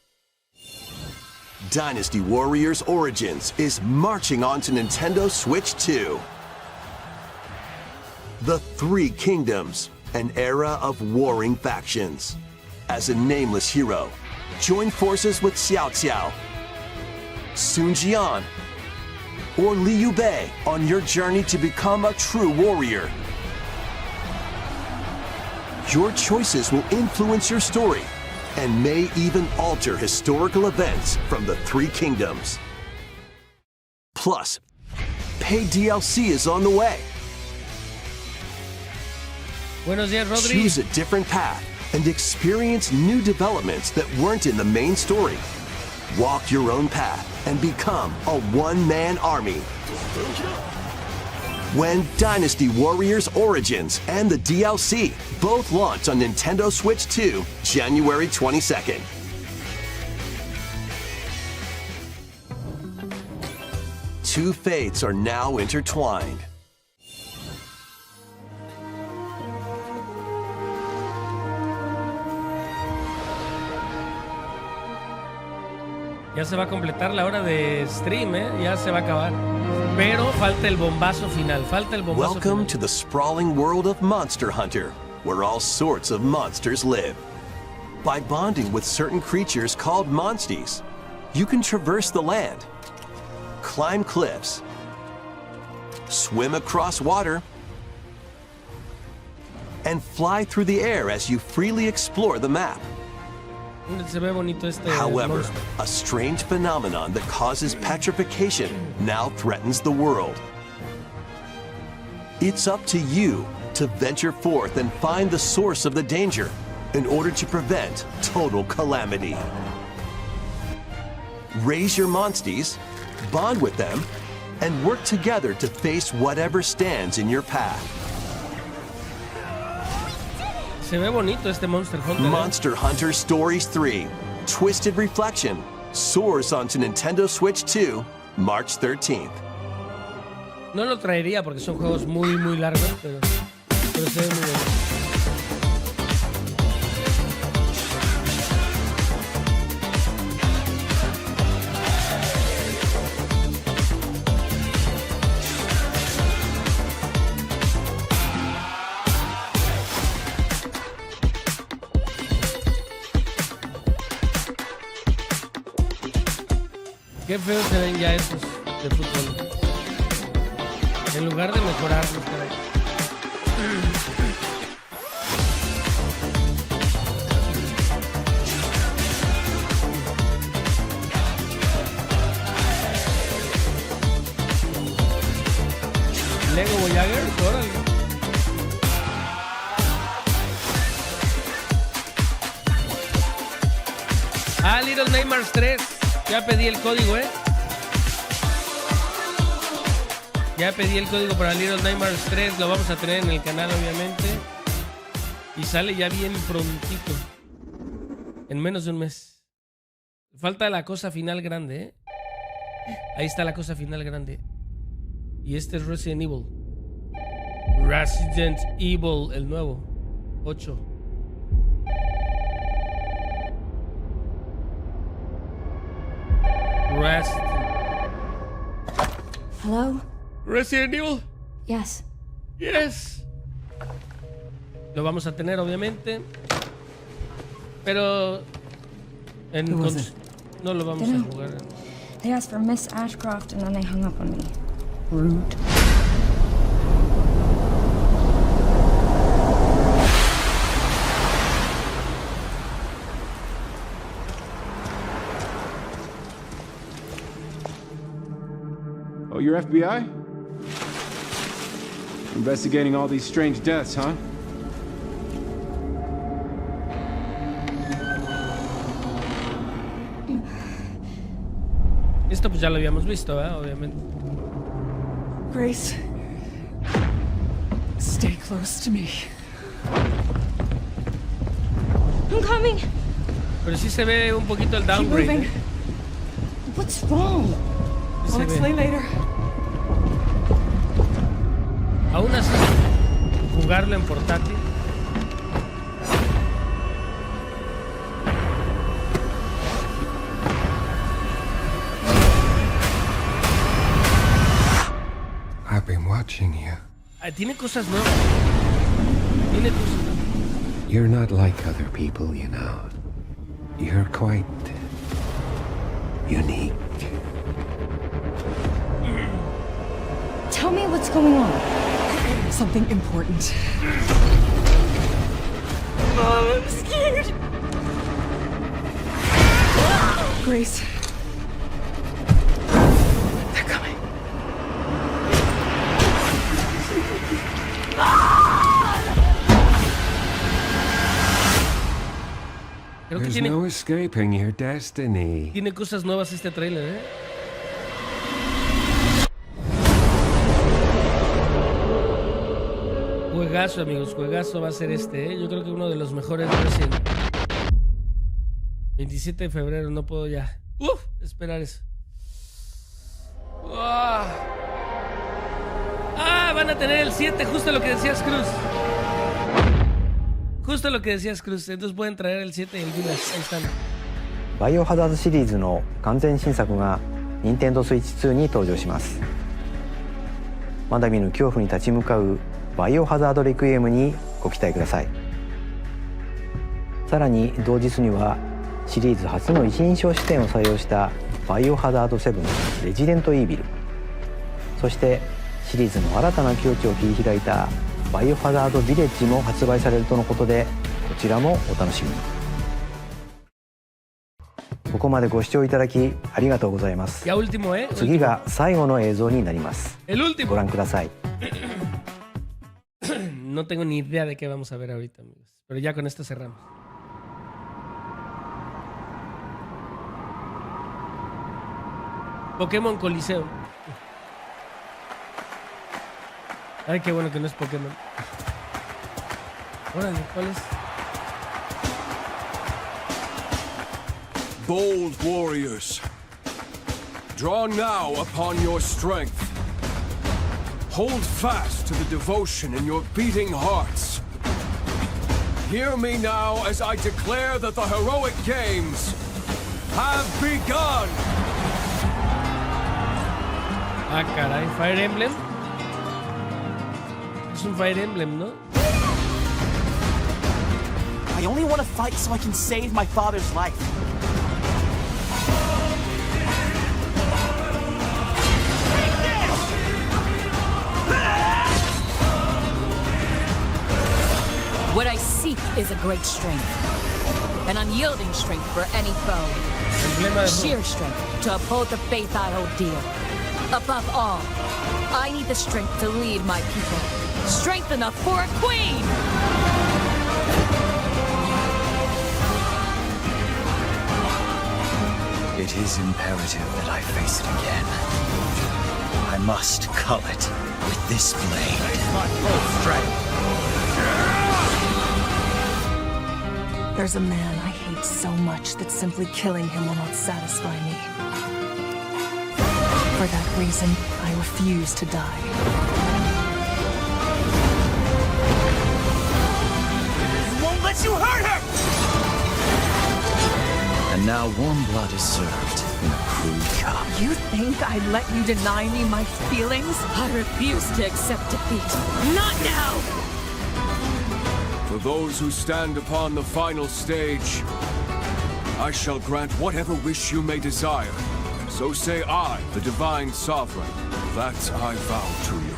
Dynasty Warriors Origins is marching on to Nintendo Switch 2. The Three Kingdoms, an era of warring factions. As a nameless hero, join forces with Xiao Xiao, Sun Jian, or Liu Bei on your journey to become a true warrior. Your choices will influence your story and may even alter historical events from the Three Kingdoms. Plus, paid DLC is on the way. Buenos días, Rodri. Choose a different path and experience new developments that weren't in the main story. Walk your own path and become a one-man army. When Dynasty Warriors Origins and the DLC both launch on Nintendo Switch 2, January 22nd. Two fates are now intertwined. Ya se va a completar la hora de stream, ya se va a acabar. Pero falta el bombazo final, Welcome to the sprawling world of Monster Hunter, where all sorts of monsters live. By bonding with certain creatures called monsties, you can traverse the land, climb cliffs, swim across water, and fly through the air as you freely explore the map. Se ve bonito este However, monstruo. a strange phenomenon that causes petrification now threatens the world. It's up to you to venture forth and find the source of the danger in order to prevent total calamity. Raise your monsties, bond with them, and work together to face whatever stands in your path. Se ve bonito este Monster Hunter. Monster Hunter Stories 3, Twisted Reflection, soars onto Nintendo Switch 2, March 13th. No lo traería porque son juegos muy largos, pero se ve muy bien. Qué feos se ven ya estos de fútbol. En lugar de mejorarlos, caray. Lego Voyager, órale. Little Nightmares 3. Ya pedí el código, Ya pedí el código para Little Nightmares 3. Lo vamos a tener en el canal, obviamente. Y sale ya bien prontito. En menos de un mes. Falta la cosa final grande, Ahí está la cosa final grande. Y este es Resident Evil. Resident Evil, el nuevo. 8. Hello? Resident Evil. Yes. Yes. Lo vamos a tener, obviamente. Pero no lo vamos a jugar. They asked for Miss Ashcroft and then they hung up on me. Rude. Oh, you're FBI? Investigating all these strange deaths, huh? Esto pues ya lo habíamos visto, obviamente. Grace, stay close to me. I'm coming. Pero sí se ve un poquito el downgrade. What's wrong? I'll explain later. Aún así, jugarlo en portátil. I've been watching you. Tiene cosas nuevas. Tiene cosas nuevas. You're not like other people, you know. You're quite unique. Tell me what's going on. Something important. Mom, I'm scared. Grace. They're coming. Creo que There's no escaping your destiny. Tiene cosas nuevas este trailer, Juegazo, amigos, juegazo va a ser este, Yo creo que uno de los mejores recién. 27 de febrero, no puedo ya esperar eso. Van a tener el 7, justo lo que decías, Cruz. Justo lo que decías, Cruz. Entonces pueden traer el 7 y el Dynasty. Ahí están.バイオハザードシリーズの完全新作が任天堂スイッチ2に登場します。まだ見ぬ恐怖に立ち向かうバイオハザードレクイエムにご期待ください。さらに同日にはシリーズ初の一人称視点を採用したバイオハザード7レジデントイービル、そしてシリーズの新たな境地を切り開いたバイオハザードビレッジも発売されるとのことで、こちらもお楽しみに。ここまでご視聴いただきありがとうございます。次が最後の映像になります。ご覧ください。No tengo ni idea de qué vamos a ver ahorita, amigos. Pero ya con esto cerramos. Pokémon Coliseo. Ay, qué bueno que no es Pokémon. Órale, ¿cuál es? Bold warriors, draw now upon your strength. Hold fast to the devotion in your beating hearts. Hear me now as I declare that the heroic games have begun. Ah, caray, Fire Emblem. Es un Fire Emblem, ¿no? I only want to fight so I can save my father's life. What I seek is a great strength, an unyielding strength for any foe, sheer strength to uphold the faith I hold dear. Above all, I need the strength to lead my people, strength enough for a queen! It is imperative that I face it again. I must cull it with this blade. My full strength. There's a man I hate so much that simply killing him will not satisfy me. For that reason, I refuse to die. Won't let you hurt her! And now warm blood is served in a crude cup. You think I'd let you deny me my feelings? I refuse to accept defeat. Not now! For those who stand upon the final stage, I shall grant whatever wish you may desire. So say I, the divine sovereign, that I vow to you.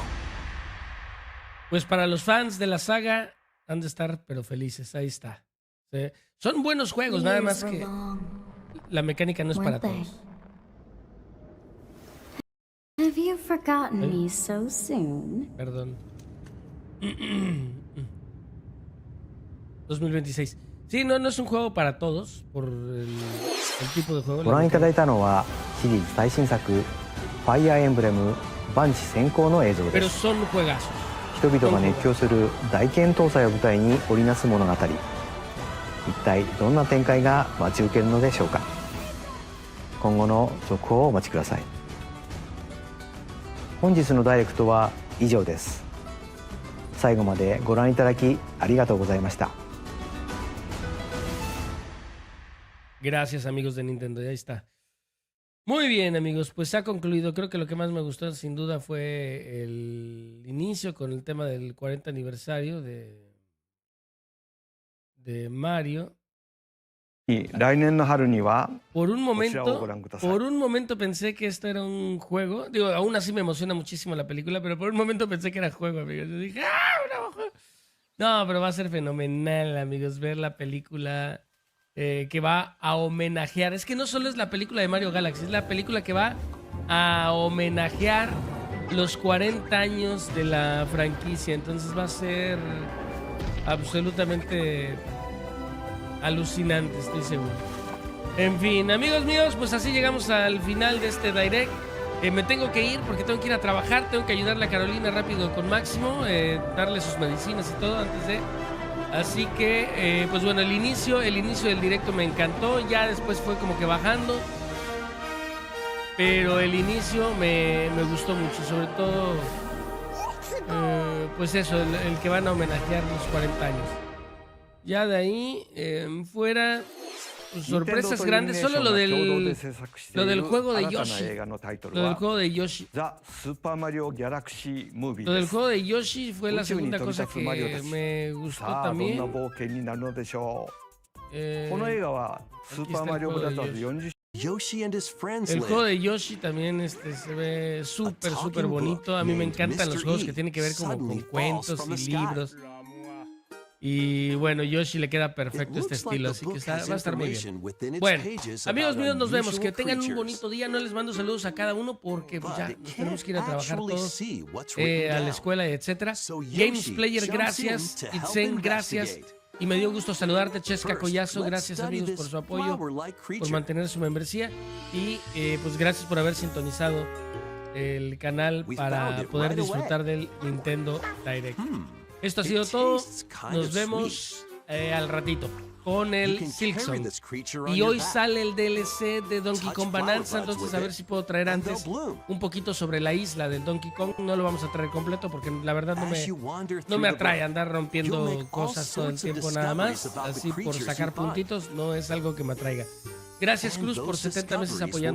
Pues para los fans de la saga han de estar pero felices, ahí está. Sí. Son buenos juegos, nada más que la mecánica no es para todos. Have you forgotten me so soon? Perdón. 2026. Sí, no es un juego para todos por el tipo de juego. ご覧いただいたのはシリーズ最新作ファイアーエンブレム万地先行の映像です。人々が熱狂する大剣闘祭を舞台に織りなす物語。一体どんな展開が待ち受けるのでしょうか。今後の続報をお待ちください。本日のダイレクトは以上です。最後までご覧いただきありがとうございました。Gracias, amigos de Nintendo, ya está. Muy bien, amigos, pues se ha concluido. Creo que lo que más me gustó sin duda fue el inicio con el tema del 40 aniversario de Mario. Por un momento pensé que esto era un juego. Digo, aún así me emociona muchísimo la película, pero por un momento pensé que era juego, amigos. Yo dije, no, pero va a ser fenomenal, amigos, ver la película que va a homenajear. Es que no solo es la película de Mario Galaxy, es la película que va a homenajear los 40 años de la franquicia. Entonces va a ser absolutamente alucinante, estoy seguro. En fin, amigos míos, pues así llegamos al final de este Direct. Me tengo que ir porque tengo que ir a trabajar, tengo que ayudarle a Carolina rápido con Máximo, darle sus medicinas y todo antes de... Así que, pues bueno, el inicio del directo me encantó, ya después fue como que bajando, pero el inicio me gustó mucho, sobre todo, pues eso, el que van a homenajear los 40 años. Ya de ahí, fuera, pues, sorpresas grandes, solo lo del juego de Yoshi. Lo del juego de Yoshi. Lo del juego de Yoshi fue la segunda cosa que me gustó también. Aquí está el juego de Yoshi. Yoshi and his friends El live. juego de Yoshi también se ve súper bonito. A mí me encantan los juegos que tienen que ver como con cuentos y libros. Y bueno, Yoshi le queda perfecto este estilo, así que va a estar muy bien. Bueno, amigos míos, nos vemos. Que tengan un bonito día. No les mando saludos a cada uno porque pues, ya nos tenemos que ir a trabajar todos, a la escuela, etcétera. Games Player, gracias. Itzen, gracias. Y me dio gusto saludarte, Chesca Collazo. Gracias, amigos, por su apoyo, por mantener su membresía. Y pues gracias por haber sintonizado el canal para poder disfrutar del Nintendo Direct. Esto ha sido todo. Nos vemos al ratito con el Silksong. Y hoy sale el DLC de Donkey Kong Bonanza. Entonces a ver si puedo traer antes un poquito sobre la isla del Donkey Kong. No lo vamos a traer completo porque la verdad no me atrae andar rompiendo cosas todo el tiempo nada más. Así por sacar puntitos no es algo que me atraiga. Gracias, Cruz, por 70 meses apoyando.